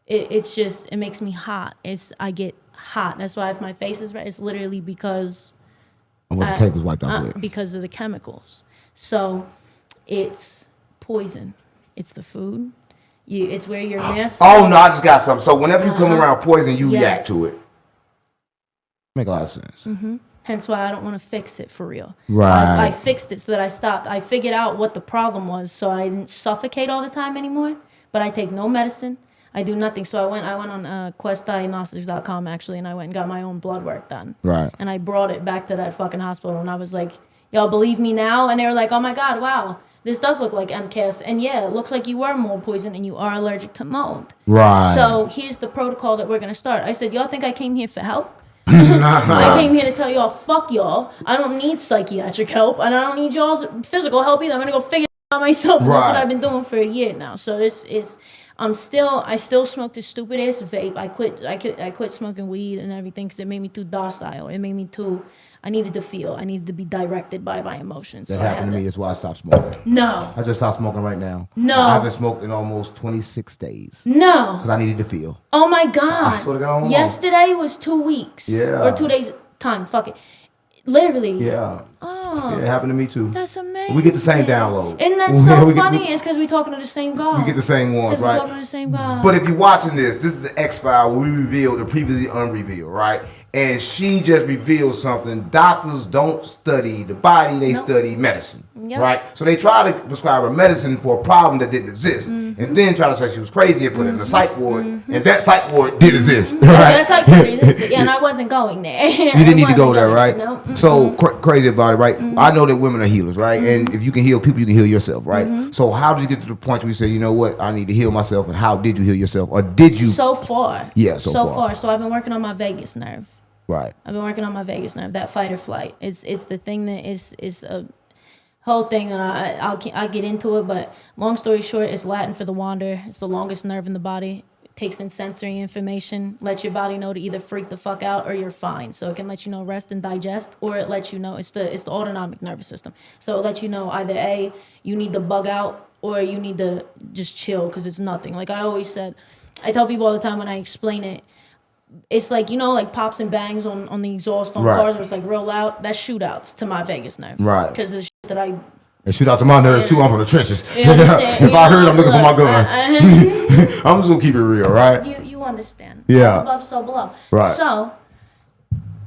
It makes me hot. I get hot. That's why if my face is red, it's literally because what the table's wiped off with. Because of the chemicals. So it's poison. It's the food. It's where your mast. Oh no, I just got something. So whenever you come around poison, you react to it. Make a lot of sense. Mm-hmm. Hence why I don't want to fix it for real. Right. I fixed it so that I stopped. I figured out what the problem was, so I didn't suffocate all the time anymore. But I take no medicine. I do nothing. So I went on questdiagnostics.com actually, and I went and got my own blood work done. Right. And I brought it back to that fucking hospital, and I was like, y'all believe me now? And they were like, oh my God, wow, this does look like MCAS. And yeah, it looks like you were mold poisoned and you are allergic to mold. Right. So here's the protocol that we're going to start. I said, y'all think I came here for help? I came here to tell y'all, fuck y'all. I don't need psychiatric help, and I don't need y'all's physical help either. I'm going to go figure it out myself. Right. That's what I've been doing for a year now. So this is... I still smoke this stupid ass vape. I quit smoking weed and everything because it made me too docile. It made me I needed to feel. I needed to be directed by my emotions. That happened to me. That's why I stopped smoking. No. I just stopped smoking right now. No. I haven't smoked in almost 26 days. No. Because I needed to feel. Oh my God. I swear to God, yesterday was 2 weeks. Yeah. Or 2 days time. Fuck it. Literally. Yeah. Oh Yeah, it happened to me too. That's amazing. We get the same download. And that's so funny. It's because we're talking to the same God. We get the same ones, right? We're talking to the same God. But if you're watching this is the X-File where we reveal the previously unrevealed, right? And she just revealed something. Doctors don't study the body, they study medicine, right? So they try to prescribe her medicine for a problem that didn't exist. And then try to say she was crazy and put her in the psych ward. And that psych ward did exist, right? That psych ward existed. Yeah, and I wasn't going there. You didn't need to go there, right? No. So crazy about it, right? I know that women are healers, right? And if you can heal people, you can heal yourself, right? So how did you get to the point where you say, you know what, I need to heal myself, and how did you heal yourself? Or did you? So far. Yeah, so far. So I've been working on my vagus nerve. Right. I've been working on my vagus nerve, that fight or flight. It's the thing that is a whole thing, and I'll get into it. But long story short, it's Latin for the wander. It's the longest nerve in the body. It takes in sensory information, lets your body know to either freak the fuck out or you're fine. So it can let you know rest and digest, or it lets you know it's the autonomic nervous system. So it lets you know either A, you need to bug out, or you need to just chill because it's nothing. Like I always said, I tell people all the time when I explain it. It's like, you know, like pops and bangs on the exhaust on cars where it's like real loud. That's shootouts to my vagus nerve. Right. Because the shit that I... And shoot out to my nerves too. I'm from the trenches. You understand? If I heard, I'm looking for my gun. I'm just going to keep it real, right? You understand. Yeah. As above, so below. Right. So,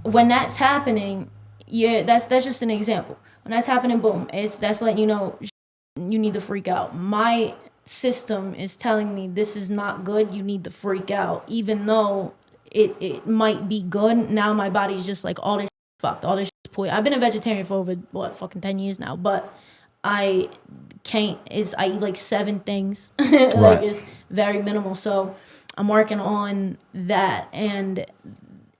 when that's happening, that's just an example. When that's happening, boom. That's letting you know you need to freak out. My system is telling me this is not good. You need to freak out. Even though... It might be good. Now my body's just like, all this fucked. All this poison. I've been a vegetarian for over, 10 years now. But I can't, I eat like 7 things. Like it's very minimal. So I'm working on that. And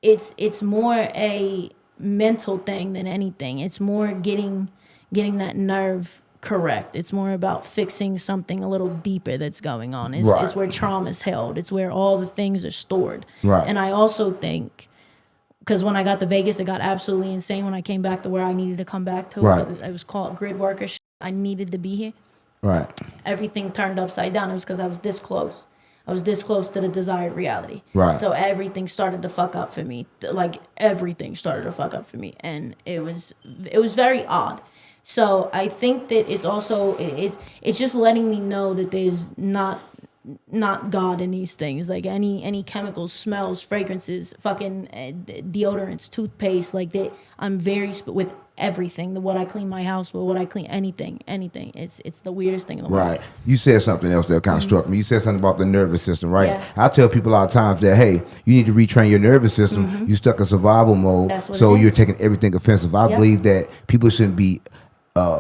it's more a mental thing than anything. It's more getting that nerve correct. It's more about fixing something a little deeper that's going on. It's where trauma's held. It's where all the things are stored. Right. And I also think, because when I got to Vegas, it got absolutely insane when I came back to where I needed to come back to. Right. It was called grid worker shit. I needed to be here. Right. Everything turned upside down. It was because I was this close. I was this close to the desired reality. Right. So everything started to fuck up for me. Like everything started to fuck up for me. And it was very odd. So I think that it's also it's just letting me know that there's not God in these things. Like any chemicals, smells, fragrances, fucking deodorants, toothpaste, like that. I'm very with everything. What I clean my house with, what I clean, anything. It's the weirdest thing in the world. Right. You said something else that kind of struck me. You said something about the nervous system, right? Yeah. I tell people a lot of times that, hey, you need to retrain your nervous system. You stuck in survival mode, so you're taking everything offensive. I believe that people shouldn't be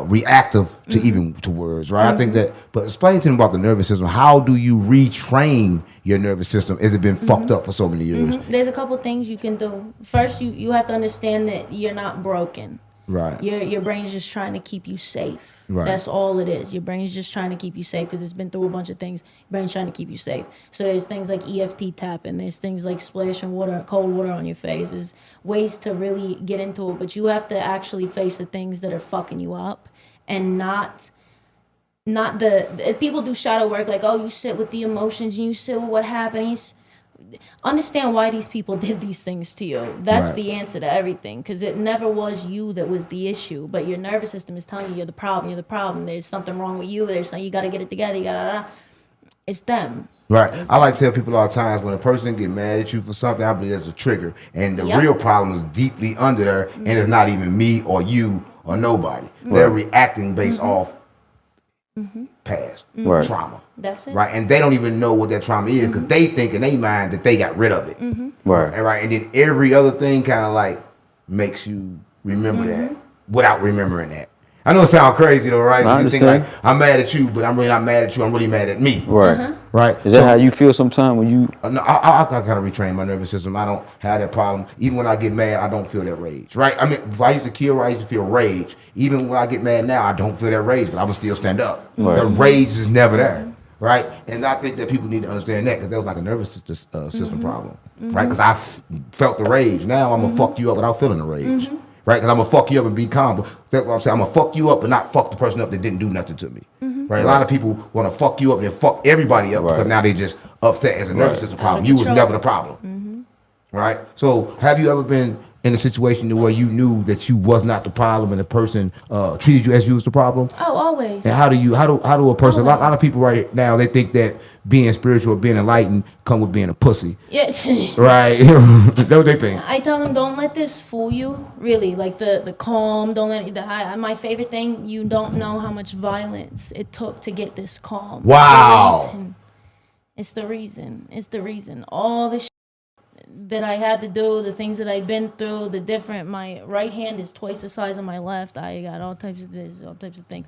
reactive to even to words, right? I think that, but explain to them about the nervous system. How do you retrain your nervous system? Has it been fucked up for so many years? There's a couple things you can do. First, you have to understand that you're not broken. Right. Your brain's just trying to keep you safe. Right. That's all it is. Your brain's just trying to keep you safe because it's been through a bunch of things. Your brain's trying to keep you safe. So there's things like EFT tapping. There's things like splashing cold water on your face. There's ways to really get into it, but you have to actually face the things that are fucking you up, and not the people do shadow work like, oh, you sit with the emotions and you sit with what happened. Understand why these people did these things to you. That's the answer to everything, because it never was you that was the issue, but your nervous system is telling you you're the problem. There's something wrong with you. There's something, you got to get it together. It's them. Right. I like to tell people all the times, when a person get mad at you for something, I believe that's a trigger, and the real problem is deeply under there, and it's not even me or you or nobody. They're reacting based off past trauma. That's it. Right. And they don't even know what that trauma is, because they think in their mind that they got rid of it. Right. And then every other thing kind of like makes you remember that without remembering that. I know it sounds crazy though, right? You think like, I'm mad at you, but I'm really not mad at you. I'm really mad at me. Right. Right. Is that how you feel sometimes when you? No, I kind of retrain my nervous system. I don't have that problem. Even when I get mad, I don't feel that rage. Right. I mean, if I used to kill, I used to feel rage. Even when I get mad now, I don't feel that rage, but I will still stand up. The rage is never there. Right. And I think that people need to understand that, because that was like a nervous system problem. Right. Because I felt the rage. Now I'm going to fuck you up without feeling the rage. Right, because I'm going to fuck you up and be calm. But that's what I'm saying. I'm going to fuck you up but not fuck the person up that didn't do nothing to me. Right? A lot of people want to fuck you up and then fuck everybody up because now they just upset as a nervous system problem. You was never the problem. Right? So have you ever been in a situation where you knew that you was not the problem and the person treated you as you was the problem? Oh, always. And how do a person? A lot of people right now, they think that being spiritual, being enlightened, come with being a pussy. Yeah. Right. That's what they think. I tell them, don't let this fool you. Really, like the calm. Don't let my favorite thing. You don't know how much violence it took to get this calm. Wow. It's the reason. All the that I had to do, the things that I've been through, my right hand is twice the size of my left. I got all types of this, all types of things.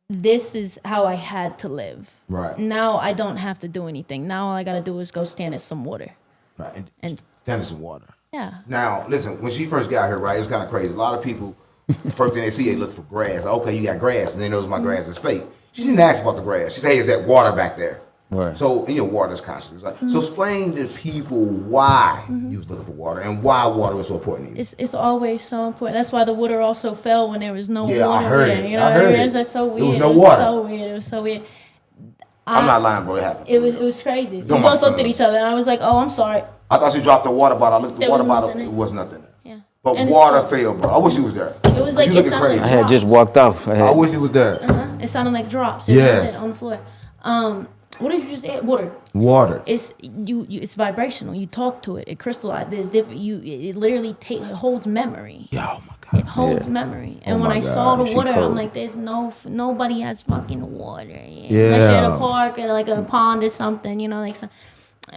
This is how I had to live. Right. Now I don't have to do anything. Now all I got to do is go stand in some water. Right. And stand in some water. Yeah. Now, listen, when she first got here, right, it was kind of crazy. A lot of people, first thing they see, they look for grass. Okay, you got grass, and they notice my grass is fake. She didn't ask about the grass. She said, hey, is that water back there? Right. So in your water is constant. Like, so explain to people why you was looking for water and why water was so important to you. It's always so important. That's why the water also fell when there was no water. I heard it. You know I heard what I mean? it. That's so weird. There was no water. It was so weird. I'm not lying, bro. It happened. It was crazy. So Don't we mind both looked at some. each other, and I was like, "Oh, I'm sorry." I thought she dropped the water bottle. I looked at the There water was bottle. nothing in It it. was nothing. Yeah. But And it's water cold. fell, bro. I wish you was there. It was like you it looking sounded crazy. like I had just walked off. I wish he was there. It sounded like drops. Yes. On the floor. What did you just add? Water. Water. It's it's vibrational. You talk to it. It crystallizes. There's different. It literally it holds memory. Yeah, oh my God. It holds memory. And when my I God, saw the she water, I'm cold. like, there's nobody has fucking water. Unless Yeah. you're at a park or like a pond or something, like some.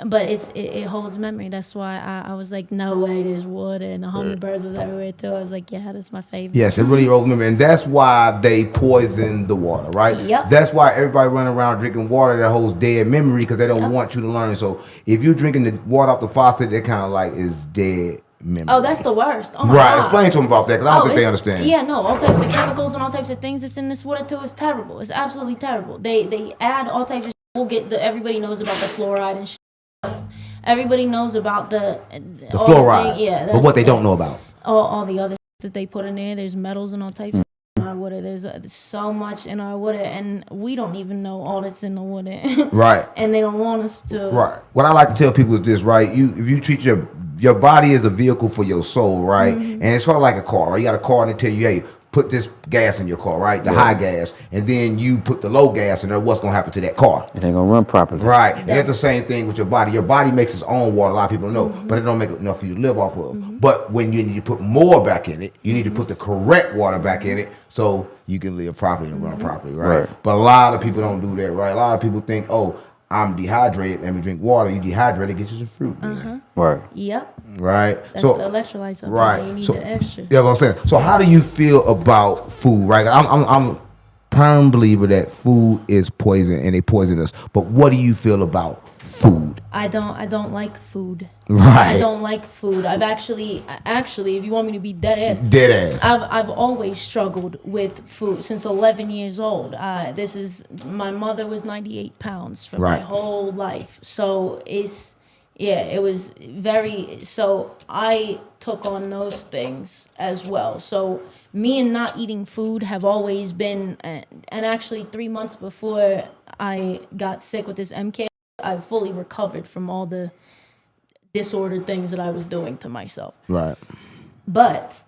But it holds memory. That's why I was like, no way, there's water, and the hummingbirds was everywhere too. I was like, yeah, that's my favorite. Yes, it really holds memory, and that's why they poison the water, right? Yep. That's why everybody running around drinking water that holds dead memory because they don't want you to learn. So if you're drinking the water off the faucet, it kind of like is dead memory. Oh, that's the worst. Oh my right. God. Explain to them about that because I don't think they it's- understand. Yeah, no, all types of chemicals and all types of things that's in this water too is terrible. It's absolutely terrible. They add all types of. We'll get everybody knows about the fluoride and shit. Everybody knows about the fluoride. But what they don't know about. All the other that they put in there. There's metals and all types of in our water. There's so much in our water, and we don't even know all that's in the water. Right. And they don't want us to. Right. What I like to tell people is this, right? If you treat your body as a vehicle for your soul, right? And it's sort of like a car, right? You got a car and they tell you, hey, put this gas in your car, right? The high gas. And then you put the low gas in there. What's going to happen to that car? It ain't gonna run properly. Right. And it's the same thing with your body. Your body makes its own water. A lot of people know, but it don't make enough for you to live off of. But when you need to put more back in it, you need to put the correct water back in it so you can live properly and run properly, right? But a lot of people don't do that, right? A lot of people think, oh, I'm dehydrated. Let me drink water. You dehydrated, get you some fruit. Man. Right. Yep. Right. That's So the electrolytes. Up right. There. You need So the extra. yeah, what I'm saying. So how do you feel about food? Right. I'm a firm believer that food is poison and they poison us. But what do you feel about food? I don't like food. Right. I don't like food. I've actually, if you want me to be dead ass, Dead ass. I've always struggled with food since 11 years old. My mother was 98 pounds for my Right. whole life. So it was very, so I took on those things as well. So me and not eating food have always been, and actually 3 months before I got sick with this MK, I fully recovered from all the disordered things that I was doing to myself. Right. But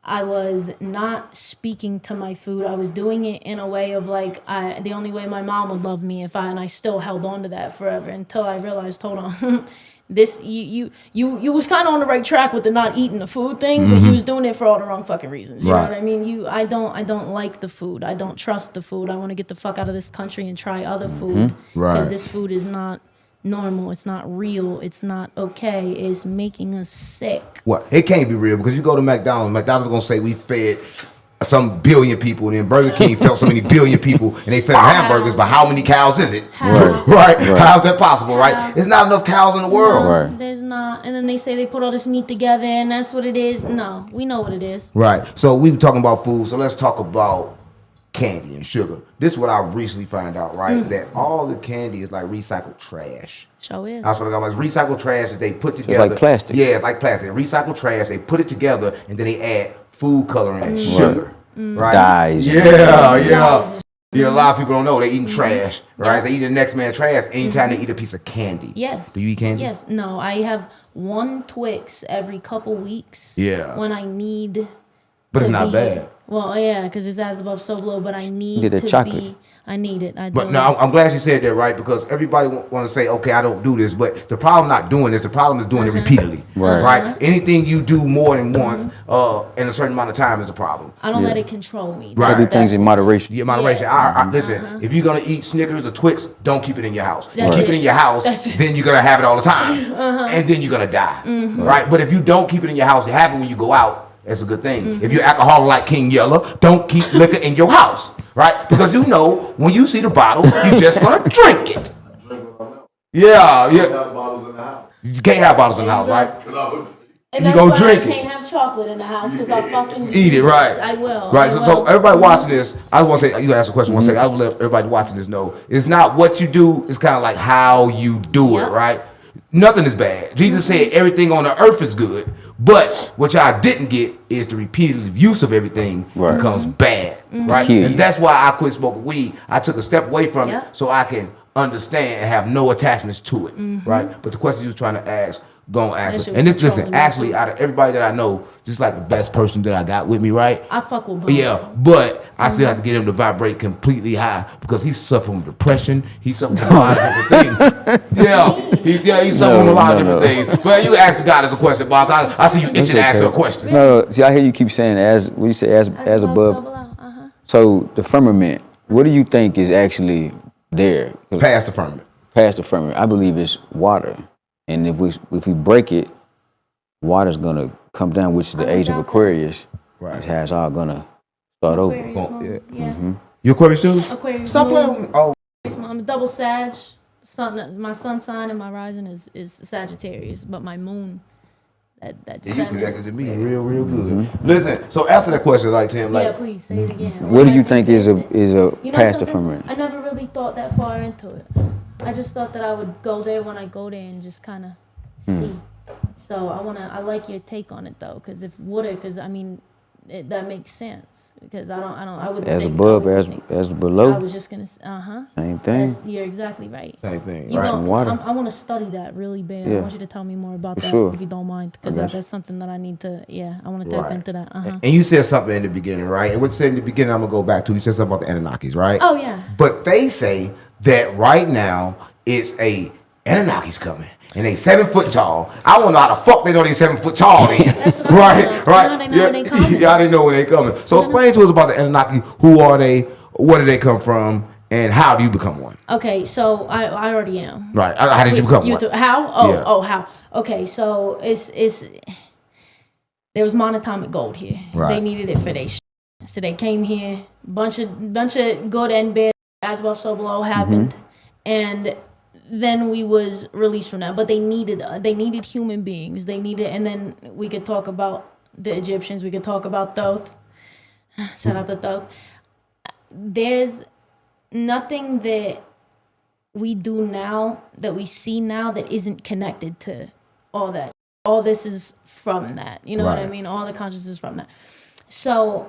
I was not speaking to my food. I was doing it in a way of like, the only way my mom would love me and I still held on to that forever until I realized, hold on, this, you was kind of on the right track with the not eating the food thing, but you was doing it for all the wrong fucking reasons. You know what I mean? I don't like the food. I don't trust the food. I want to get the fuck out of this country and try other food. Right. Because this food is not normal. It's not real. It's not okay. It's making us sick. Well, it can't be real because you go to McDonald's. McDonald's gonna say we fed some billion people, and then Burger King fed so many billion people, and they fed hamburgers. But how many cows is it? How? Right? How's that possible? Right? There's not enough cows in the world. Right. There's not. And then they say they put all this meat together, and that's what it is. No, we know what it is. Right. So we were talking about food. So let's talk about candy and sugar. This is what I recently found out. Right, that all the candy is like recycled trash. Show is. That's what I got. It's recycled trash that they put together. like plastic. Yeah, it's like plastic. Recycled trash. They put it together and then they add food coloring and sugar. Right. Dyes. Yeah, yeah. Yeah, a lot of people don't know they eating trash, right? Yeah. They eat the next man's trash anytime they eat a piece of candy. Yes. Do you eat candy? Yes. No, I have one Twix every couple weeks. Yeah. When I need. But it's to not be- bad. Well, yeah, because it's as above, so below. But I need Get that to chocolate. be. I need it. I But do. no, I'm glad you said that, right? Because everybody want to say, okay, I don't do this. But the problem not doing this, the problem is doing it repeatedly. Right? Anything you do more than once in a certain amount of time is a problem. I don't let it control me. Right. Do things in moderation. Yeah, moderation. Yeah. Listen, if you're going to eat Snickers or Twix, don't keep it in your house. If you That's keep it it. in your house, That's it. then you're going to have it all the time. And then you're going to die. Right? But if you don't keep it in your house, it happens when you go out. That's a good thing. If you're alcoholic like King Yellow, don't keep liquor in your house, right? Because you know when you see the bottle, you're just gonna drink it. Yeah. You can't have bottles in the house, right? And You that's gonna why drink I it. can't have chocolate in the house because I fucking Eat it, right? I will. Right. I So will. everybody watching this, I just want to say, you asked a question. One second. I will let everybody watching this know it's not what you do. It's kind of like how you do it, Yep. right? Nothing is bad. Jesus said everything on the earth is good, but what y'all didn't get is the repeated use of everything becomes bad, right? Key. And that's why I quit smoking weed. I took a step away from Yep. it so I can understand and have no attachments to it, right? But the question you was trying to ask, gonna answer. shit was And this, listen, controlling me, actually, too. out of everybody that I know, this is like the best person that I got with me, right? I fuck with both. Yeah, but I still have to get him to vibrate completely high because he's suffering from depression. He's suffering from a lot of different things. He's suffering from a lot of different things. But you ask the God as a question, Bob. I see you itching to ask her a question. No, see, I hear you keep saying as what you say as above. So below. Uh-huh. So the firmament, what do you think is actually there? 'Cause Pass the firmament. past the firmament, I believe it's water, and if we break it, water's gonna come down, which is the age of Aquarius. Right. It's how it's all gonna start over. Aquarius Well, moon. yeah. Yeah. You Aquarius too? Aquarius Stop moon. playing with me. Oh, I'm a double Sag. My sun sign and my rising is Sagittarius, but my moon, that you connected to me real good. Listen, so answer that question like Tim, like yeah, please say it again. What do you think is a You know past the something? firmament? I never really thought that far into it. I just thought that I would go there when I go there and just kind of see. So I like your take on it though, because if water, because I mean, that makes sense. Because I would As think, above, I would as think. as I below, was just gonna, same thing. You're exactly right. same thing, You right? know, Some water. I want to study that really bad. I Yeah. want you to tell me more about For that sure. if you don't mind, because got you. that's something that I need to. Yeah, I want to tap Right. into that. And you said something in the beginning, right? And what you said in the beginning, I'm gonna go back to. You said something about the Anunnakis, right? Oh yeah. But they say that right now it's a Anunnaki's coming. And they 7 foot tall. I want to know how the fuck they know they 7 foot tall then. That's what I right, know. right. How they know when they coming? Yeah, they know when they coming. So explain to us about the Anunnaki. Who are they? Where do they come from? And how do you become one? Okay, so I already am. Right. How did you become one? How? Oh, Yeah. how? Okay, so it's there was monatomic gold here. Right. They needed it for their so they came here. Bunch of good and bad as above so below happened, and then we was released from that. But they needed human beings. They needed, and then we could talk about the Egyptians. We could talk about Thoth. Shout out to Thoth. There's nothing that we do now that we see now that isn't connected to all that. All this is from that. You know what I Right. mean? All the consciousness is from that. So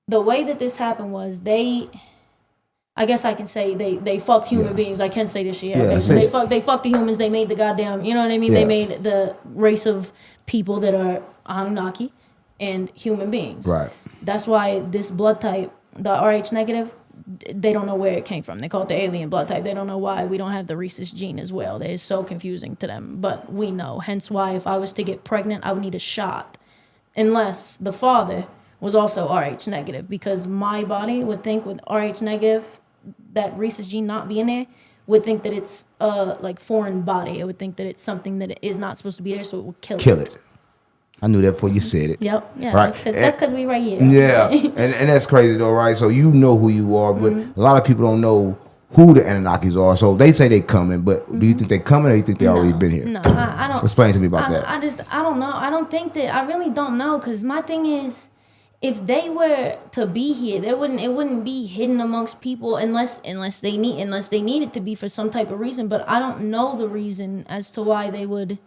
the way that this happened was I guess I can say they fucked human beings. I can say this shit. Yeah, Okay? say So they fucked the humans. They made the goddamn, you know what I mean? Yeah. They made the race of people that are Anunnaki and human beings. Right. That's why this blood type, the Rh negative, they don't know where it came from. They call it the alien blood type. They don't know why we don't have the rhesus gene as well. That is so confusing to them. But we know. Hence why if I was to get pregnant, I would need a shot. Unless the father was also Rh negative. Because my body would think with Rh negative, that rhesus gene not being there, would think that it's like foreign body. It would think that it's something that is not supposed to be there, so it will kill it. I knew that before you said it. Yep. Yeah. Right. That's because we right here. Yeah, and that's crazy though, right? So you know who you are, but Mm-hmm. a lot of people don't know who the Anunnakis are. So they say they coming, but do you think they coming or you think they already been here? No, I don't. Explain to me about that. I don't know. I don't think that. I really don't know, because my thing is, if they were to be here, it wouldn't be hidden amongst people unless they need it to be for some type of reason. But I don't know the reason as to why they would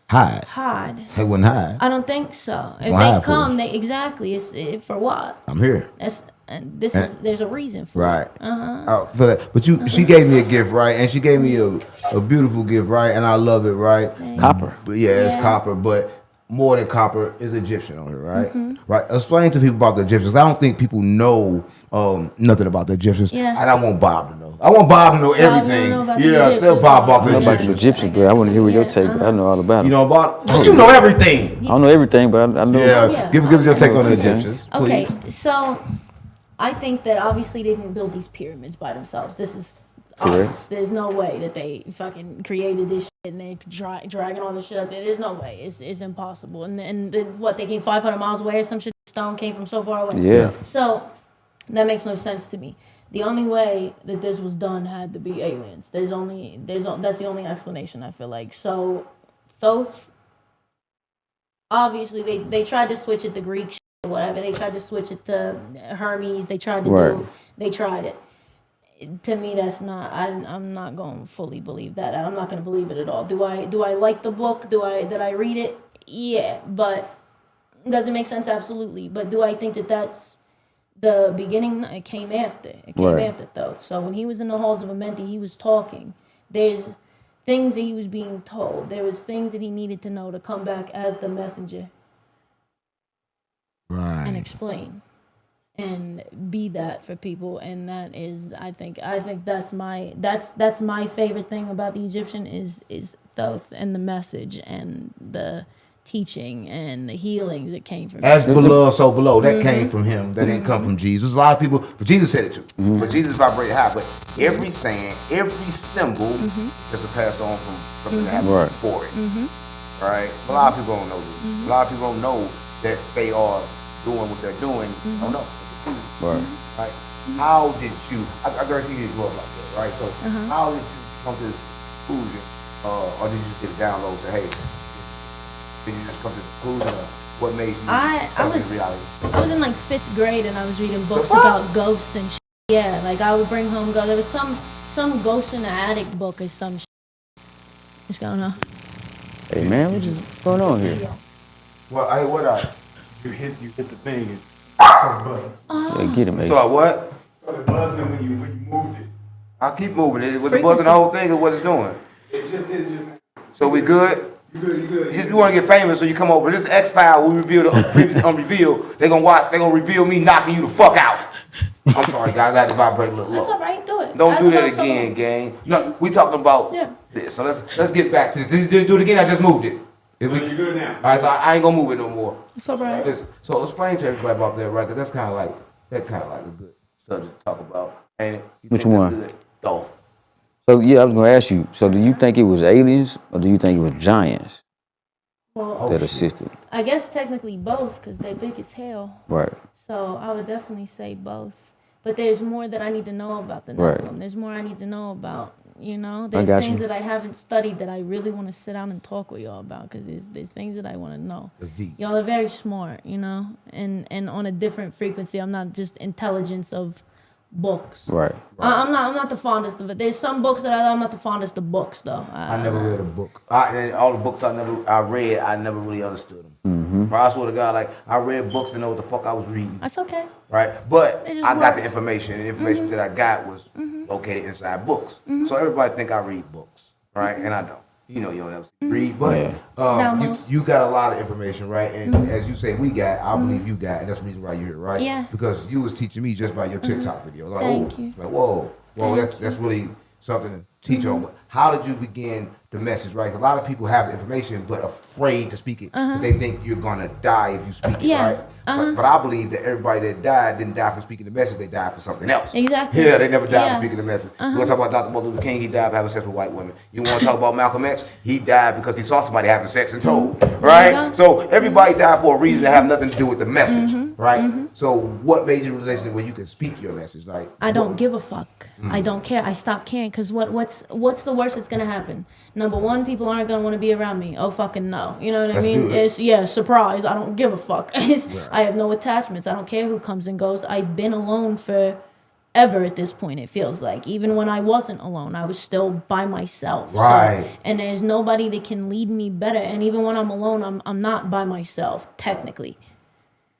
hide. They wouldn't hide. I don't think so. If Why they hide for? come, they exactly. It's for what? I'm here. That's and there's a reason for Right. it. Uh-huh. Oh, for that. But she gave me a gift, right? And she gave me a beautiful gift, right? And I love it, right? Copper. But yeah, it's copper, but more than copper is Egyptian on here, right? Right. Explain to people about the Egyptians. I don't think people know nothing about the Egyptians. Yeah. And I want Bob to know. I want Bob to know everything. know about the Yeah, tell Egyptians. Bob about I the know about the Egyptians. Egyptian girl. I want to hear what your take, but I know all about You it. know Bob? You know everything. I don't know everything, but I know. Yeah. Yeah. Give us your take on the Okay. Egyptians. Okay, Please. so I think that obviously they didn't build these pyramids by themselves. This is Correct. obvious. There's no way that they fucking created this shit and they're dragging all this shit up there. There's no way. It's impossible. And then what, they came 500 miles away or some shit? Stone came from so far away. Yeah. So that makes no sense to me. The only way that this was done had to be aliens. That's the only explanation, I feel like. So Thoth, obviously they tried to switch it to Greek shit or whatever. They tried to switch it to Hermes. They tried to they tried it. To me, that's not. I'm not going to fully believe that. I'm not going to believe it at all. Do I like the book? Did I read it? Yeah, but does it make sense? Absolutely. But do I think that that's the beginning? It came after. It came after Thoth. So when he was in the halls of Amenti, he was talking. There's things that he was being told. There was things that he needed to know to come back as the messenger and explain and be that for people. And that is, I think that's my favorite thing about the Egyptian is Thoth and the message and the teaching and the healings that came from As him. below, so below. That came from him. That didn't come from Jesus. A lot of people, but Jesus said it too. But Jesus vibrated high. But every saying, every symbol is to pass on from something that happened before it. Right? A lot of people don't know this. A lot of people don't know that they are doing what they're doing. Don't know. Right? How did you? I guarantee you grew up like that, right? So how did you come to this conclusion, or did you just get a download? Say, hey, did you just come to the conclusion? Or what made you come to reality? I was in like 5th grade and I was reading books about ghosts and shit. Yeah, like I would bring home ghosts. There was some ghost in the attic book or some shit. What's going on? Hey man, what's going on here? Well, You hit the thing and Yeah, get him, Ace. So what? started buzzing when you moved it. I keep moving it. Was it buzzing the whole thing or what it's doing? It just So we good? you good. You want to get famous, so you come over. This is X-File. We reveal the previous unrevealed. They're gonna reveal me knocking you the fuck out. I'm sorry, guys. I had to vibrate a little That's low. all right. Do it. Don't That's do that about so again, long. gang. No, we talking about this. So let's get back to this. Did you do it again? I just moved it. You're good now. All right, so I ain't gonna move it no more. It's all right. So explain to everybody about that, right? Because that's kind of like a good subject to talk about. Ain't it? You Which think that's one? good? Dolph. So yeah, I was gonna ask you. So do you think it was aliens or do you think it was giants Well, that assisted? I guess technically both because they're big as hell. Right. So I would definitely say both. But there's more that I need to know about the Right. Nephilim. There's more I need to know about, you know. I There's got things you. that I haven't studied that I really want to sit down and talk with y'all about because there's things that I want to know. That's deep. Y'all are very smart, you know, and on a different frequency. I'm not just intelligence of books. Right. I'm not the fondest of it. There's some books that I'm not the fondest of books though. I never read a book. And all the books I read, I never really understood them. But I swear to God, like I read books to know what the fuck I was reading. That's okay. Right? But It just I got the works. information, and the information that I got was located inside books. So everybody think I read books, right? And I don't. You know, you don't ever read, but you got a lot of information, right? And as you say, I believe you got, and that's the reason why you're here, right? Yeah. Because you was teaching me just by your TikTok videos. Like, Thank you. Like, whoa, that's really something to teach on. But how did you begin the message, right? 'Cause a lot of people have the information but afraid to speak it. 'Cause they think you're gonna die if you speak it, right? But I believe that everybody that died didn't die for speaking the message. They died for something else. Exactly. Yeah, they never died Yeah. for speaking the message. You want to talk about Dr. Martin Luther King? He died for having sex with white women. You want to talk about Malcolm X? He died because he saw somebody having sex and told, right? So everybody died for a reason that have nothing to do with the message, right? So what made you realize that when you can speak your message? Like I don't give a fuck. I don't care. I stopped caring because what's the worst that's gonna happen? Number one, people aren't gonna want to be around me. Oh fucking no. You know what I That's mean? good. It's surprise. I don't give a fuck. I have no attachments. I don't care who comes and goes. I've been alone forever at this point. It feels like even when I wasn't alone, I was still by myself. Right. So, and there's nobody that can lead me better. And even when I'm alone, I'm not by myself technically.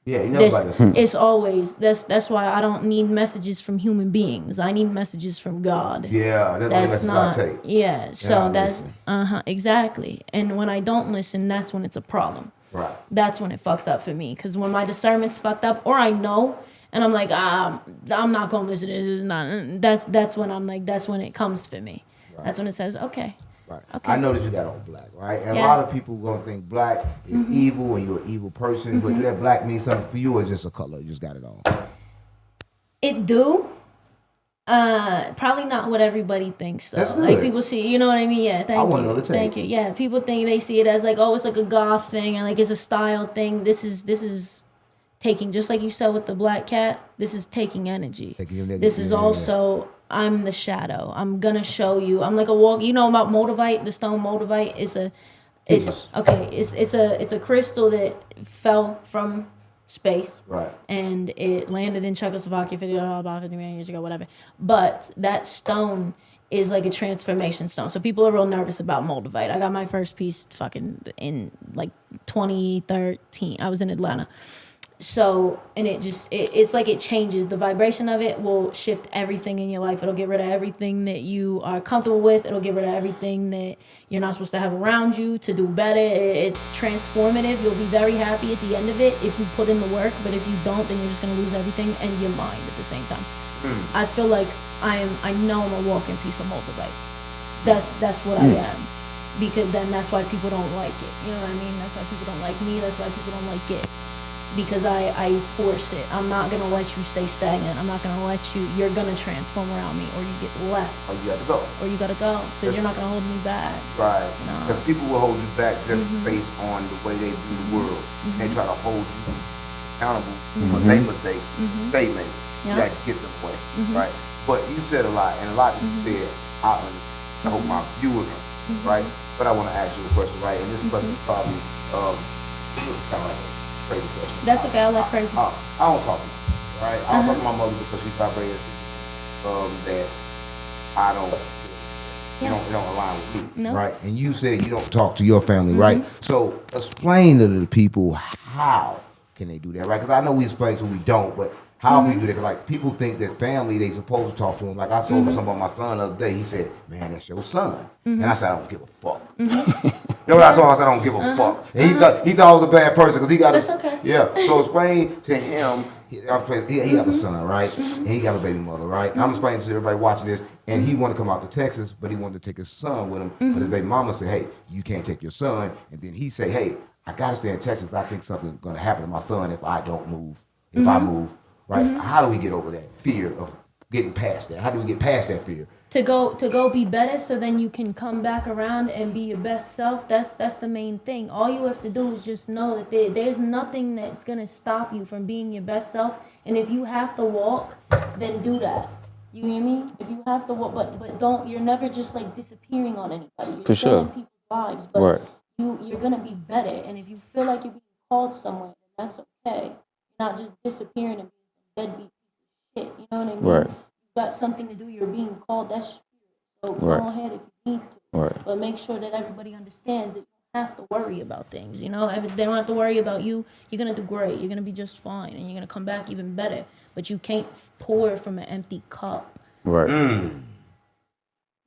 Yeah, you never like this. It's always that's why I don't need messages from human beings. I need messages from God. Yeah, that's not. I take. Yeah, so I that's listen. exactly. And when I don't listen, that's when it's a problem. Right. That's when it fucks up for me. Because when my discernment's fucked up, or I know, and I'm like, I'm not gonna listen to this. It's not. That's when I'm like, that's when it comes for me. Right. That's when it says, okay. Right. Okay. I noticed you got on black, right? And Yeah. a lot of people gonna think black is evil and you're an evil person, but do that black mean something for you or just a color? You just got it on. It do. Probably not what everybody thinks though. That's good. Like people see, you know what I mean? Yeah, thank I you. wanna know the take. Thank you. Yeah, people think they see it as like, oh, it's like a goth thing and like it's a style thing. This is taking, just like you said with the black cat, this is taking energy. Taking your energy, This is also I'm the shadow. I'm gonna show you. I'm like a walk. You know about moldavite, the stone moldavite. It's a crystal that fell from space. Right. And it landed in Czechoslovakia about 50 million years ago, whatever. But that stone is like a transformation stone. So people are real nervous about moldavite. I got my first piece fucking in like 2013. I was in Atlanta. So, and it's like it changes. The vibration of it will shift everything in your life. It'll get rid of everything that you are comfortable with. It'll get rid of everything that you're not supposed to have around you to do better. It's transformative. You'll be very happy at the end of it if you put in the work. But if you don't, then you're just going to lose everything and your mind at the same time. I feel like I know I'm a walking piece of moldavite. That's what I am. Because then that's why people don't like it. You know what I mean? That's why people don't like me. That's why people don't like it. Because I force it. I'm not going to let you stay stagnant. I'm not going to let you're going to transform around me or you get left. Or you got to go. Or you got to go. Because you're not going to hold me back. Right. No. Because people will hold you back just based on the way they view the world. They try to hold you accountable for their mistakes, statements that get them away. Right. But you said a lot, and a lot of you said, I hope my viewers are, right? But I want to ask you a question, right? And this question is probably kind of like a crazy question. That's okay, I like crazy. I don't talk to my, right? I don't talk to my mother because she's vibrating that I don't, it don't align with me, No. right? And you said you don't talk to your family, right? So explain to the people how can they do that, right? Because I know we explain to we don't, but how we do that? Because like people think that family they supposed to talk to them. Like I told something about my son the other day. He said, "Man, that's your son," and I said, "I don't give a fuck." You know what I told him? I said, "I don't give a fuck." And he thought I was a bad person because he got. That's okay. Yeah. So explain to him. He have a son, right? And he got a baby mother, right? I'm explaining to everybody watching this, and he wanted to come out to Texas, but he wanted to take his son with him. But his baby mama said, "Hey, you can't take your son." And then he said, "Hey, I gotta stay in Texas. I think something's gonna happen to my son if I don't move. If I move." Right? How do we get over that fear of getting past that? How do we get past that fear? To go be better so then you can come back around and be your best self. That's the main thing. All you have to do is just know that there's nothing that's going to stop you from being your best self. And if you have to walk, then do that. You hear me? If you have to walk, but don't, you're never just like disappearing on anybody. You're still in people's lives, but you're going to be better. And if you feel like you're being called somewhere, then that's okay. You're not just disappearing and deadbeat piece of shit, you know what I mean? Right. You've got something to do, you're being called, that's spirit. So go ahead if you need to. Right. But make sure that everybody understands that you don't have to worry about things, you know? If they don't have to worry about you, you're going to do great. You're going to be just fine, and you're going to come back even better. But you can't pour from an empty cup. Right.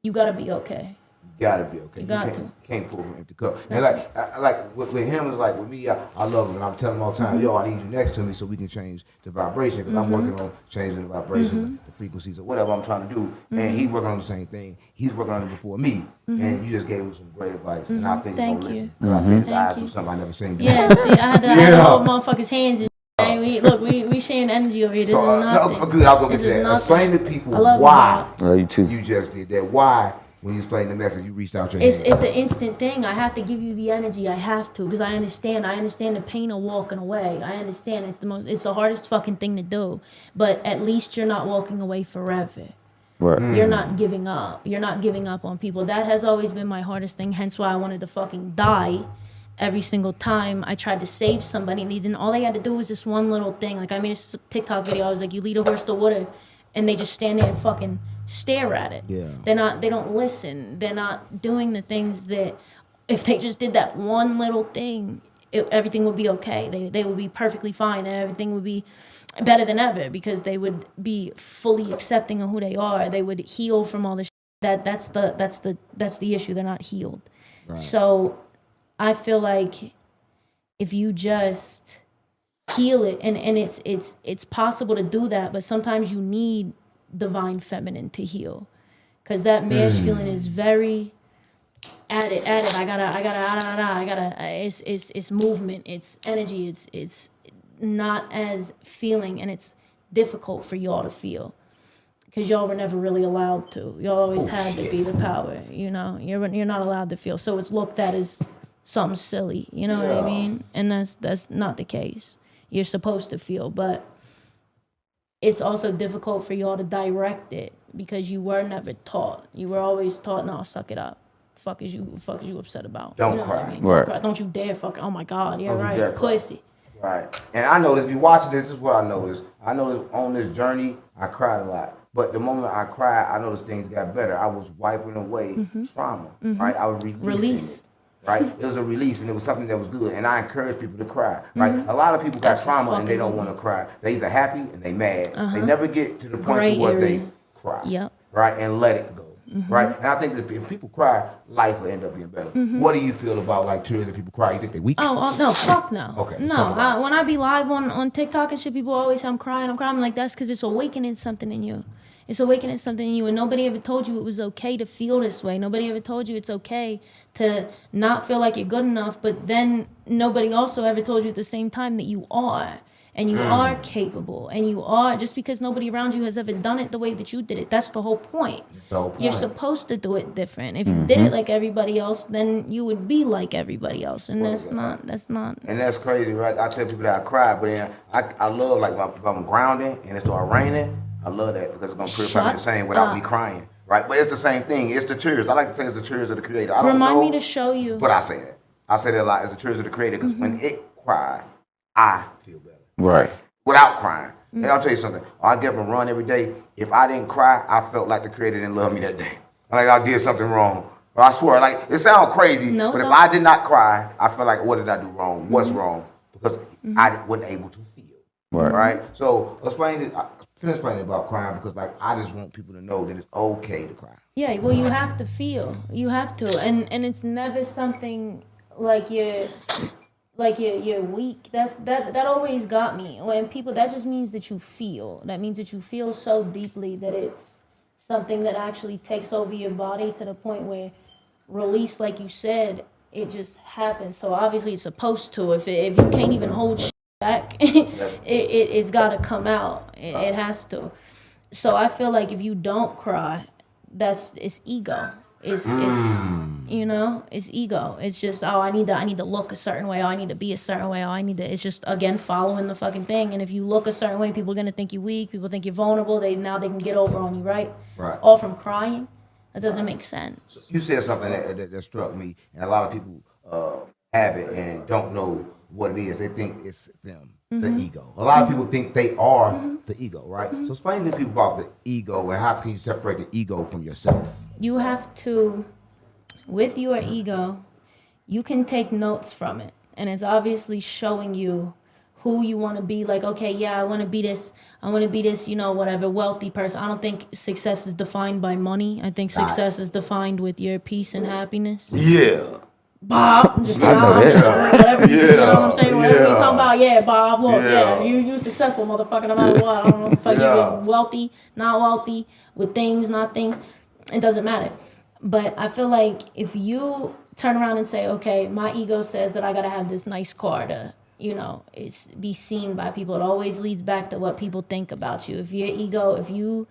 You got to be okay. You gotta be okay. You can't pull from an empty cup. And like with him, it's like with me, I love him, and I'm telling him all the time, yo, I need you next to me so we can change the vibration, because I'm working on changing the vibration, the frequencies, or whatever I'm trying to do. And he's working on the same thing. He's working on it before me, and you just gave him some great advice, and I think he's gonna listen. Because I see his eyes do something I never seen before. Yeah, see, I had to hold motherfuckers' hands and we sharing energy over here. This is nothing. Good, I was gonna get to that. Explain to people why you too. You just did that. Why? When you explain the message, you reached out your hand. It's an instant thing. I have to give you the energy. I have to, because I understand the pain of walking away. I understand it's the hardest fucking thing to do. But at least you're not walking away forever. Right. You're not giving up. You're not giving up on people. That has always been my hardest thing. Hence why I wanted to fucking die every single time I tried to save somebody. And all they had to do was this one little thing. Like I made a TikTok video. I was like, you lead a horse to water, and they just stand there and fucking stare at it. Yeah. They don't listen. They're not doing the things that if they just did that one little thing, everything would be okay. They would be perfectly fine. And everything would be better than ever because they would be fully accepting of who they are. They would heal from all this. That's the issue. They're not healed. Right. So I feel like if you just heal it, and it's possible to do that, but sometimes you need divine feminine to heal, because that masculine is very at it. I gotta. It's movement. It's energy. It's not as feeling, and it's difficult for y'all to feel. Because y'all were never really allowed to. Y'all always had to be the power, you know. You're not allowed to feel. So it's looked at as something silly, you know what I mean? And that's not the case. You're supposed to feel, but it's also difficult for y'all to direct it because you were never taught. You were always taught, no, suck it up. Fuck is you upset about? Don't you know cry. What I mean? Right. Don't cry. Don't you dare fuck. Oh my God, yeah, right. Pussy. Right. And I noticed, if you watching this is what I noticed. I noticed on this journey, I cried a lot. But the moment I cried, I noticed things got better. I was wiping away trauma, right? I was releasing it, right? It was a release, and it was something that was good. And I encourage people to cry, right? A lot of people got trauma, and they don't want to cry. They either happy and they mad. They never get to the point to where they cry, right? And let it go, right? And I think that if people cry, life will end up being better. What do you feel about, like, tears that people cry? You think they weak? Oh no, fuck no. Okay. No, when I be live on TikTok and shit, people always say I'm crying. I'm like, that's because it's awakening something in you. It's awakening something in you, and nobody ever told you it was okay to feel this way. Nobody ever told you it's okay to not feel like you're good enough, but then nobody also ever told you at the same time that you are, and you are capable, and you are, just because nobody around you has ever done it the way that you did it. That's the whole point. You're supposed to do it different. If you did it like everybody else, then you would be like everybody else, and that's not. And that's crazy, right? I tell people that I cry, but then I love, like, if I'm grounding and it starts raining, I love that because it's going to purify me the same without me crying, right? But it's the same thing. It's the tears. I like to say it's the tears of the Creator. I don't Remind know, me to show you. but I say that. I say that a lot. It's the tears of the Creator because when it cries, I feel better. Right. Without crying. And I'll tell you something. I get up and run every day. If I didn't cry, I felt like the Creator didn't love me that day. Like I did something wrong. But I swear, like, it sounds crazy, but if I did not cry, I feel like, what did I do wrong? What's wrong? Because I wasn't able to feel. Right? So finish explaining about crying, because, like, I just want people to know that it's okay to cry. Yeah, well, you have to feel. You have to, and it's never something like you're weak. That always got me. When people, that just means that you feel. That means that you feel so deeply that it's something that actually takes over your body to the point where release, like you said, it just happens. So obviously it's supposed to. If you can't even hold shit back, it's got to come out. It has to. So I feel like if you don't cry, it's ego. It's you know, it's ego. It's just, oh, I need to look a certain way. Oh, I need to be a certain way. Oh, it's just, again, following the fucking thing. And if you look a certain way, people are gonna think you're weak. People think you're vulnerable. They can get over on you, right? Right. All from crying. That doesn't make sense. You said something that struck me, and a lot of people have it and don't know what it is. They think it's them, the ego. A lot of people think they are the ego, right? So explain to people about the ego and how can you separate the ego from yourself? You have to, with your ego, you can take notes from it, and it's obviously showing you who you want to be. Like, okay, yeah, I want to be this, you know, whatever, wealthy person. I don't think success is defined by money. I think success is defined with your peace and happiness. Yeah. Bob, just whatever you, you know what I'm saying? Whatever you talking about, yeah, Bob, look, you successful, motherfucker, no matter what. I don't know if you're wealthy, not wealthy, with things, not things. It doesn't matter. But I feel like if you turn around and say, okay, my ego says that I gotta have this nice car to, you know, it's be seen by people. It always leads back to what people think about you. If your ego, if you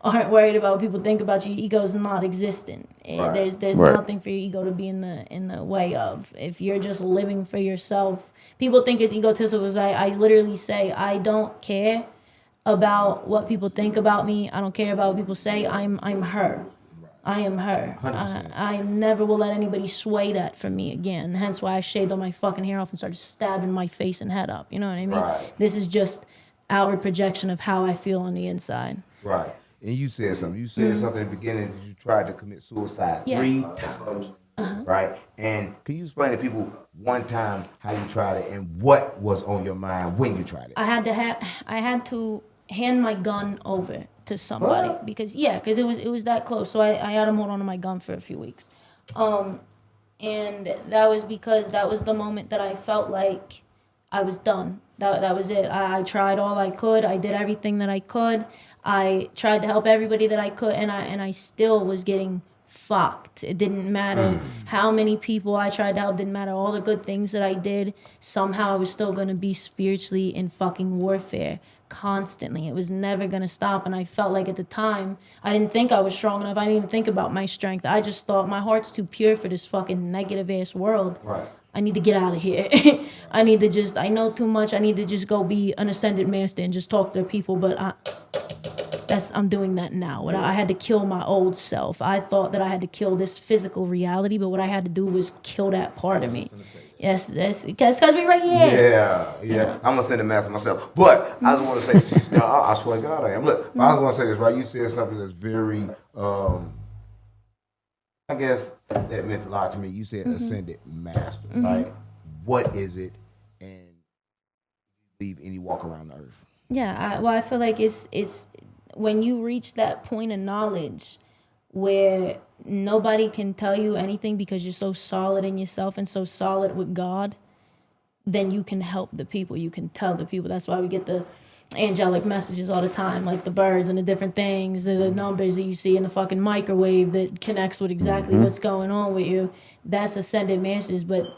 aren't worried about what people think about you, your ego's not existent. Right. There's nothing for your ego to be in the way of. If you're just living for yourself, people think it's egotistical because I literally say I don't care about what people think about me. I don't care about what people say. I'm her. I am her. I never will let anybody sway that from me again. Hence why I shaved all my fucking hair off and started stabbing my face and head up. You know what I mean? Right. This is just outward projection of how I feel on the inside. Right. And you said something. You said something at the beginning that you tried to commit suicide 3 times. right? And can you explain to people one time how you tried it and what was on your mind when you tried it? I had to hand my gun over to somebody What? because it was that close. So I had him hold on to my gun for a few weeks. And that was because that was the moment that I felt like I was done. That was it. I tried all I could. I did everything that I could. I tried to help everybody that I could, and I still was getting fucked. It didn't matter how many people I tried to help. Didn't matter all the good things that I did. Somehow I was still gonna be spiritually in fucking warfare constantly. It was never gonna stop, and I felt like at the time I didn't think I was strong enough. I didn't even think about my strength. I just thought my heart's too pure for this fucking negative ass world. Right. I need to get out of here. I know too much. I need to just go be an ascended master and just talk to the people. But I'm doing that now. I had to kill my old self. I thought that I had to kill this physical reality, but what I had to do was kill that part of me. Yes, that's because we right here. Yeah. I'm gonna send a message myself. But I just want to say, I swear to God I am. Look, I was gonna say this, right? You said something that's very I guess that meant a lot to me. You said ascended master, right? What is it, and leave any walk around the earth? Yeah, I feel like it's when you reach that point of knowledge where nobody can tell you anything because you're so solid in yourself and so solid with God, then you can help the people. You can tell the people. That's why we get the angelic messages all the time, like the birds and the different things, and the numbers that you see in the fucking microwave that connects with exactly what's going on with you. That's ascended masters, but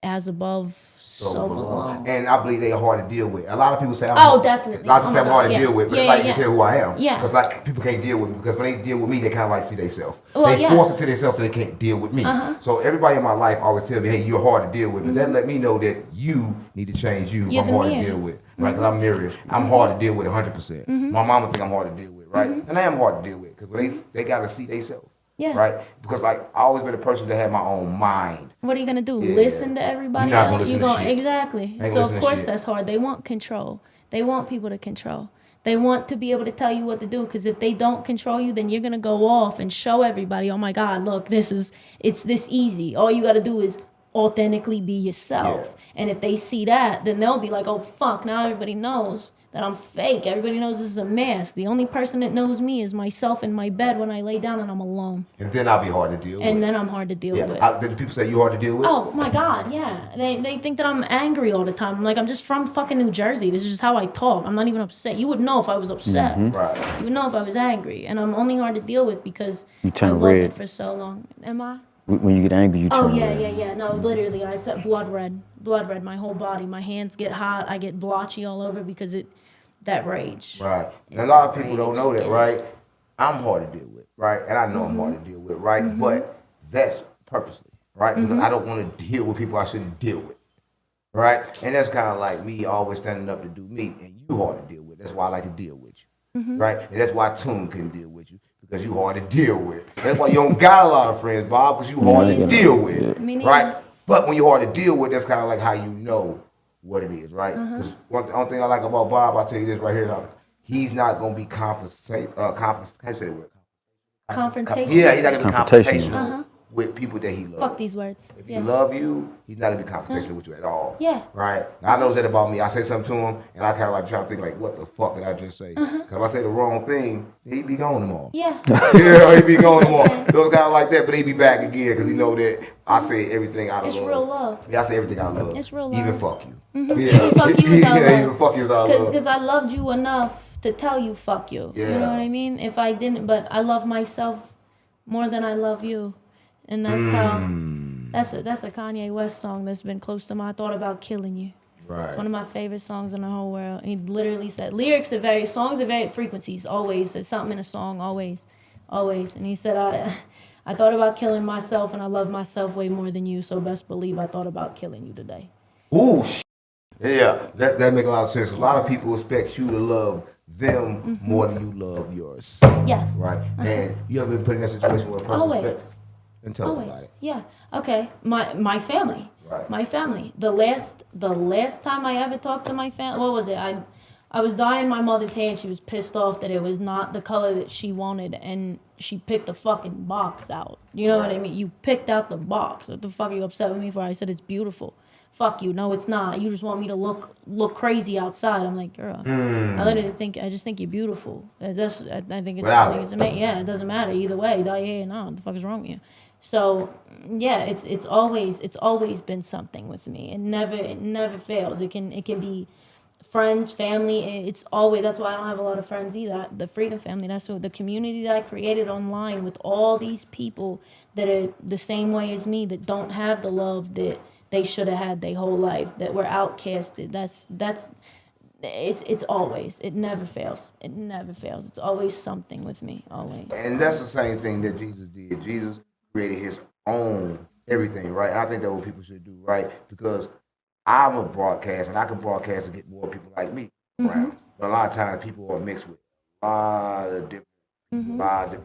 as above, so below. And I believe they are hard to deal with. A lot of people say, definitely. A lot of people say I'm hard to deal with, but it's like you can tell who I am. Yeah. Because like people can't deal with me because when they deal with me, they kind of like see themselves. Well, they force to see themselves that they can't deal with me. So everybody in my life always tell me, hey, you're hard to deal with. But that let me know that you need to change you. You're I'm the hard mirror. to deal with. Right? Because I'm Miriam. I'm hard to deal with 100%. My mama think I'm hard to deal with, right? And I am hard to deal with because they got to see themselves. Yeah. Right? Because like I always been a person that had my own mind. What are you gonna do? Yeah. Listen to everybody You're not else? gonna listen to shit. Exactly. Ain't So listen of to course shit. that's hard. They want control. They want people to control. They want to be able to tell you what to do. Because if they don't control you, then you're gonna go off and show everybody, oh my God, look, it's this easy. All you gotta do is authentically be yourself. Yeah. And if they see that, then they'll be like, oh fuck, now everybody knows that I'm fake. Everybody knows this is a mask. The only person that knows me is myself in my bed when I lay down and I'm alone. And then I'll be hard to deal with. And then I'm hard to deal with. Did the people say you hard to deal with? Oh my God, yeah. They think that I'm angry all the time. I'm like, I'm just from fucking New Jersey. This is just how I talk. I'm not even upset. You would know if I was upset. Right. You would know if I was angry. And I'm only hard to deal with because You turn I wasn't red. for so long. Am I? When you get angry, you turn Oh red. yeah. No, literally, blood red. My whole body. My hands get hot. I get blotchy all over because that rage. Right. And a It's lot of that people don't rage, know that, yeah. right? I'm hard to deal with, right? And I know I'm hard to deal with, right? But that's purposely, right? Because I don't want to deal with people I shouldn't deal with, right? And that's kind of like me always standing up to do me, and you hard to deal with. That's why I like to deal with you, right? And that's why Toon couldn't deal with you, because you hard to deal with. That's why you don't got a lot of friends, Bob, because you hard to deal with, Me neither. right? But when you're hard to deal with, that's kind of like how you know what it is, right? Because one thing I like about Bob, I'll tell you this right here, he's not going to be confrontational. Yeah, he's not going to be confrontational with people that he loves. Fuck these words. If he love you, he's not going to be confrontational with you at all. Yeah. Right? Now, I know that about me. I say something to him, and I kind of like try to think, like, what the fuck did I just say? Because if I say the wrong thing, he'd be gone tomorrow. Yeah. Yeah, he'd be gone tomorrow. So it's kind of like that, but he'd be back again because he know that I say everything out of It's love. real love. Yeah, I say everything out of love. It's real Even love. fuck you. Even fuck you is out of love. Even fuck you is out of love. Because I loved you enough to tell you fuck you. You know what I mean? If I didn't, but I love myself more than I love you. And that's how, that's a Kanye West song that's been close to my, I thought about killing you. Right. It's one of my favorite songs in the whole world. He literally said, songs are very frequencies, always. There's something in a song, always. And he said, I thought about killing myself and I love myself way more than you, so best believe I thought about killing you today. Ooh, yeah, that make a lot of sense. A lot of people expect you to love them more than you love yourself. Yes. Right? And you ever been put in that situation where a person Always. expects? And tell us about Always. it. Yeah. Okay. My family. Right. My family. The last time I ever talked to my family, what was it? I was dyeing my mother's hair and she was pissed off that it was not the color that she wanted, and she picked the fucking box out. You know what I mean? You picked out the box. What the fuck are you upset with me for? I said it's beautiful. Fuck you. No, it's not. You just want me to look crazy outside. I'm like, girl, I just think you're beautiful. I think it's amazing. Yeah, it doesn't matter either way. Dye your hair, no, what the fuck is wrong with you? So yeah, it's always been something with me. It never fails. It can be friends, family. It's always, that's why I don't have a lot of friends either. The Freedom Family, that's what the community that I created online with all these people that are the same way as me, that don't have the love that they should have had their whole life, that were outcasted. It's always, it never fails. It never fails. It's always something with me, always. And that's the same thing that Jesus did. Jesus created his own everything, right? And I think that's what people should do, right? Because I'm a broadcast, and I can broadcast to get more people like me around. But a lot of times people are mixed with a lot of different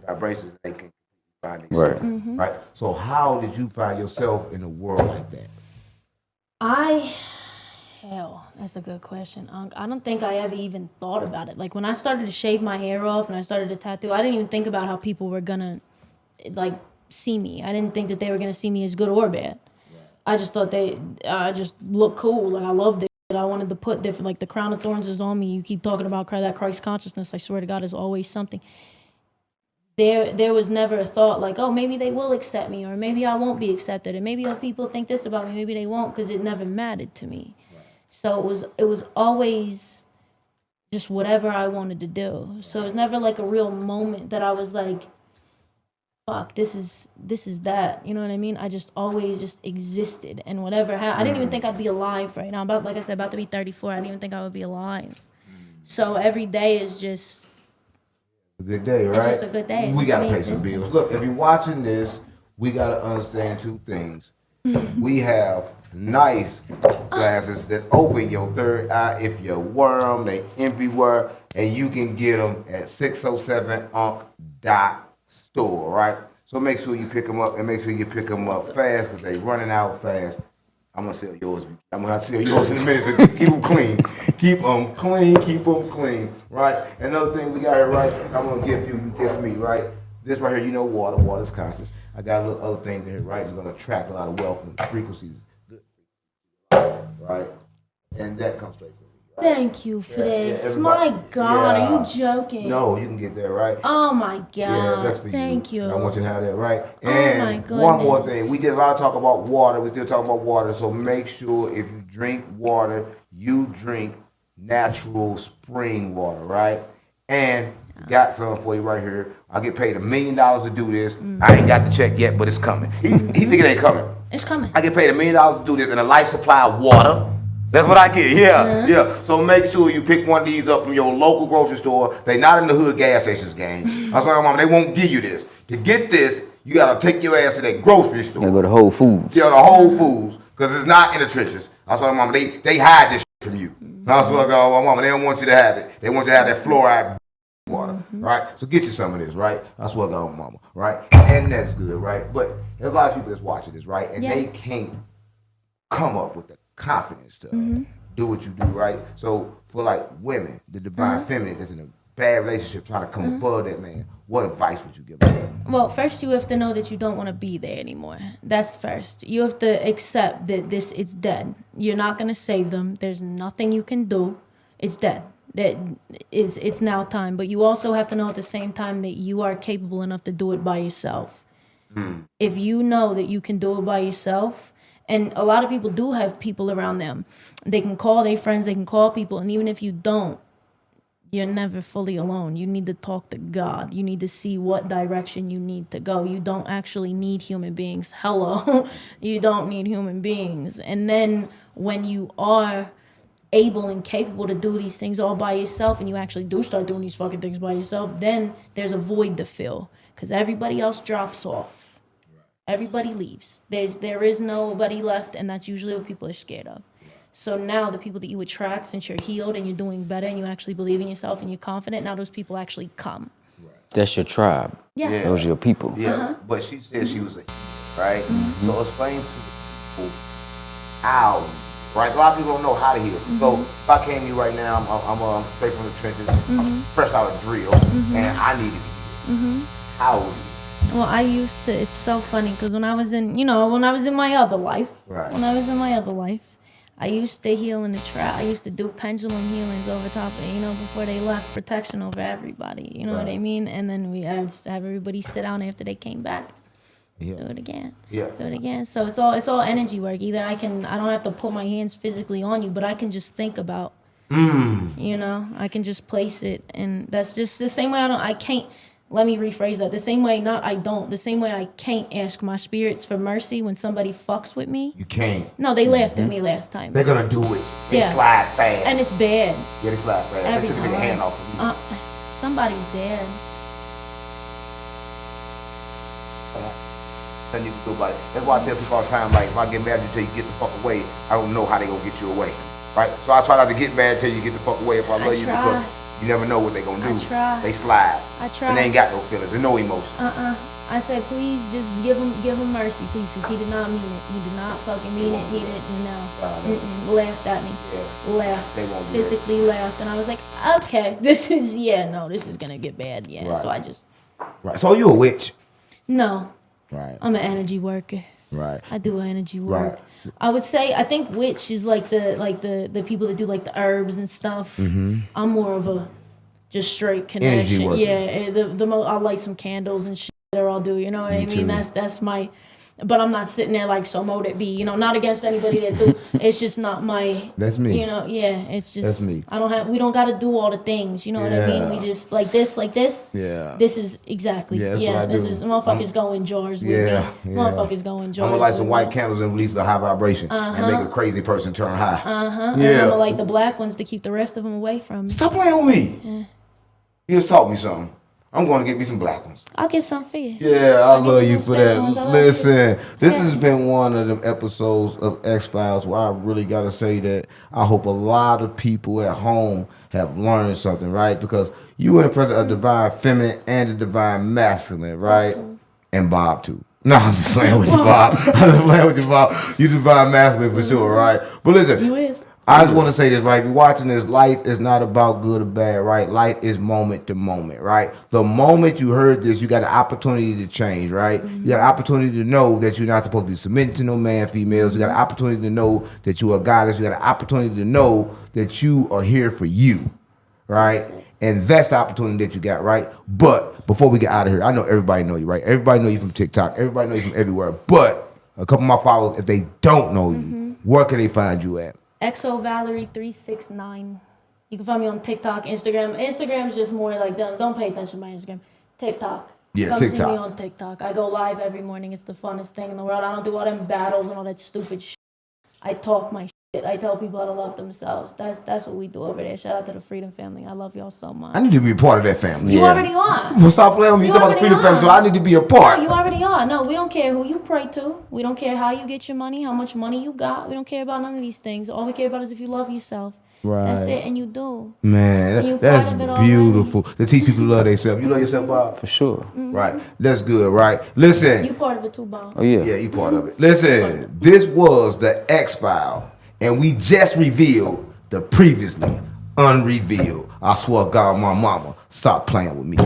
vibrations. They can find themselves, right? So how did you find yourself in a world like that? That's a good question. I don't think I ever even thought about it. Like when I started to shave my hair off and I started to tattoo, I didn't even think about how people were gonna like see me. I didn't think that they were gonna see me as good or bad. I just thought they just look cool. Like I loved it. I wanted to put different, like the crown of thorns is on me. You keep talking about that Christ consciousness. I swear to God, is always something. There was never a thought like, oh, maybe they will accept me, or maybe I won't be accepted, and maybe other people think this about me, maybe they won't, because it never mattered to me. So it was always just whatever I wanted to do. So it was never like a real moment that I was like, fuck, this is that. You know what I mean? I just always just existed, and whatever happened, I didn't even think I'd be alive right now. Like I said, about to be 34. I didn't even think I would be alive. So every day is just a good day, right? It's just a good day. We gotta pay some bills. Look, if you're watching this, we gotta understand two things. We have nice glasses that open your third eye if you're a worm, they everywhere, and you can get them at 607unk.store, right? So make sure you pick them up, and make sure you pick them up fast because they running out fast. I'm gonna sell yours. I'm gonna sell yours in a minute. So keep them clean. Keep them clean. Keep them clean. Right. Another thing we got here, right? I'm gonna give you give me, right? This right here, you know, water. Water's conscious. I got a little other things in here, right? It's gonna attract a lot of wealth and frequencies. Good. Right. And that comes straight from me. Right? Thank you for this. My God, are you joking? No, you can get that, right? Oh my God. Yeah, that's for Thank you. I want you to have that, right? Oh and my goodness. One more thing. We did a lot of talk about water. We still talking about water. So make sure if you drink water, you drink natural spring water, right? And got some for you right here. I get paid $1 million to do this. I ain't got the check yet, but it's coming. He think it ain't coming. It's coming. I get paid $1 million to do this and a life supply of water. That's what I get, yeah. So make sure you pick one of these up from your local grocery store. They not in the hood gas stations, gang. That's why, Mama, they won't give you this. To get this, you gotta take your ass to that grocery store. You go to Whole Foods. Yeah, the Whole Foods, because it's not in the trenches. That's why, Mama, they hide this shit from you. That's why, Mama, they don't want you to have it. They want you to have that fluoride water, right? So get you some of this, right? That's what Mama, right? And that's good, right? But there's a lot of people that's watching this, right? And they can't come up with the confidence to do what you do, right? So for like women, the divine feminine that's in a bad relationship trying to come above that man, what advice would you give them? Well, first you have to know that you don't want to be there anymore. That's first. You have to accept that it's dead. You're not going to save them. There's nothing you can do. It's dead. It's now time. But you also have to know at the same time that you are capable enough to do it by yourself. If you know that you can do it by yourself, and a lot of people do have people around them. They can call their friends, they can call people, and even if you don't, you're never fully alone. You need to talk to God. You need to see what direction you need to go. You don't actually need human beings. Hello. You don't need human beings. And then when you are able and capable to do these things all by yourself, and you actually do start doing these fucking things by yourself, then there's a void to fill because everybody else drops off. Everybody leaves. There is nobody left, and that's usually what people are scared of. So now the people that you attract, since you're healed and you're doing better and you actually believe in yourself and you're confident, now those people actually come. That's your tribe. Yeah. Those are your people. Yeah, but she said she was a right? So explain to the people how, right? A lot of people don't know how to heal. So if I came to you right now, I'm straight from the trenches, I'm fresh out of drill, and I need to be healed. How would you? Well, I used to. It's so funny because when I was in, when I was in my other life, I used to heal in the trap. I used to do pendulum healings over top of, before they left, protection over everybody. You know what I mean? And then I would just have everybody sit down after they came back. Yeah. Do it again. Yeah. Do it again. So it's all energy work. Either I don't have to put my hands physically on you, but I can just think about. I can just place it, and that's just the same way. I can't. Let me rephrase that. The same way, the same way I can't ask my spirits for mercy when somebody fucks with me. You can't. No, they laughed at me last time. They're gonna do it. They slide fast. And it's bad. Yeah, they slide fast. Every They took their time. hand off of you. Somebody's dead. Nothing you can do about it. That's why I tell people all the time, like, if I get mad until you get the fuck away, I don't know how they gonna get you away. Right? So I try not to get mad until you get the fuck away if I love you, because you never know what they gonna do. They slide. I try. And they ain't got no feelings and no emotion. I said, please just give him mercy, please, because he did not mean it. He did not fucking mean it. He didn't, laughed at me. Yeah. Laughed. They won't do physically laughed. And I was like, okay, this is gonna get bad. Yeah. Right. So I just. Right. So you a witch? No. Right. I'm an energy worker. Right. I do energy work. Right. I think witch is like the people that do like the herbs and stuff. I'm more of a just straight connection. Energy worker. Yeah, I light some candles and shit, or I'll do. You know what I mean? Too. That's my. But I'm not sitting there like, so mote it be. Not against anybody that do. It's just not my. That's me. It's just. That's me. We don't got to do all the things. You know what I mean? We just like this. Yeah. This is exactly. Yeah, that's what I this do. is motherfuckers go in jars with me. Motherfuckers go in jars. I'm gonna light some with white me. candles and release the high vibration and make a crazy person turn high. And I'm gonna light the black ones to keep the rest of them away from me. Stop playing with me. You just taught me something. I'm going to get me some black ones. I'll get some for you. Yeah, I love you some for that. special ones. I love Listen, this has been one of them episodes of X-Files where I really got to say that I hope a lot of people at home have learned something, right? Because you are the presence of divine feminine and the divine masculine, right? And Bob too. No, I'm just playing with you, Bob. You divine masculine for sure, right? But listen. You is. I just want to say this, right? If you're watching this, life is not about good or bad, right? Life is moment to moment, right? The moment you heard this, you got an opportunity to change, right? You got an opportunity to know that you're not supposed to be submitting to no man, females. You got an opportunity to know that you are a goddess. You got an opportunity to know that you are here for you, right? And that's the opportunity that you got, right? But before we get out of here, I know everybody know you, right? Everybody know you from TikTok. Everybody know you from everywhere. But a couple of my followers, if they don't know you, where can they find you at? XO Valerie 369. You can find me on TikTok, Instagram. Instagram's just more like, don't pay attention to my Instagram. TikTok. Yeah, Come TikTok. see me on TikTok. I go live every morning. It's the funnest thing in the world. I don't do all them battles and all that stupid shit. I talk my shit. I tell people how to love themselves. That's what we do over there. Shout out to the Freedom Family. I love y'all so much. I need to be a part of that family. You already are. Well, stop playing with me. You talk about the Freedom Family, so I need to be a part. No, you already are. No, we don't care who you pray to. We don't care how you get your money, how much money you got. We don't care about none of these things. All we care about is if you love yourself. Right. That's it, and you do. Man, that's beautiful. To teach people to love themselves. You love yourself, Bob? For sure. Right. That's good, right? Listen. You part of it too, Bob. Oh, yeah. Yeah, you part of it. Listen, this was the X-File, and we just revealed the previously unrevealed. I swear to God, my mama, stop playing with me.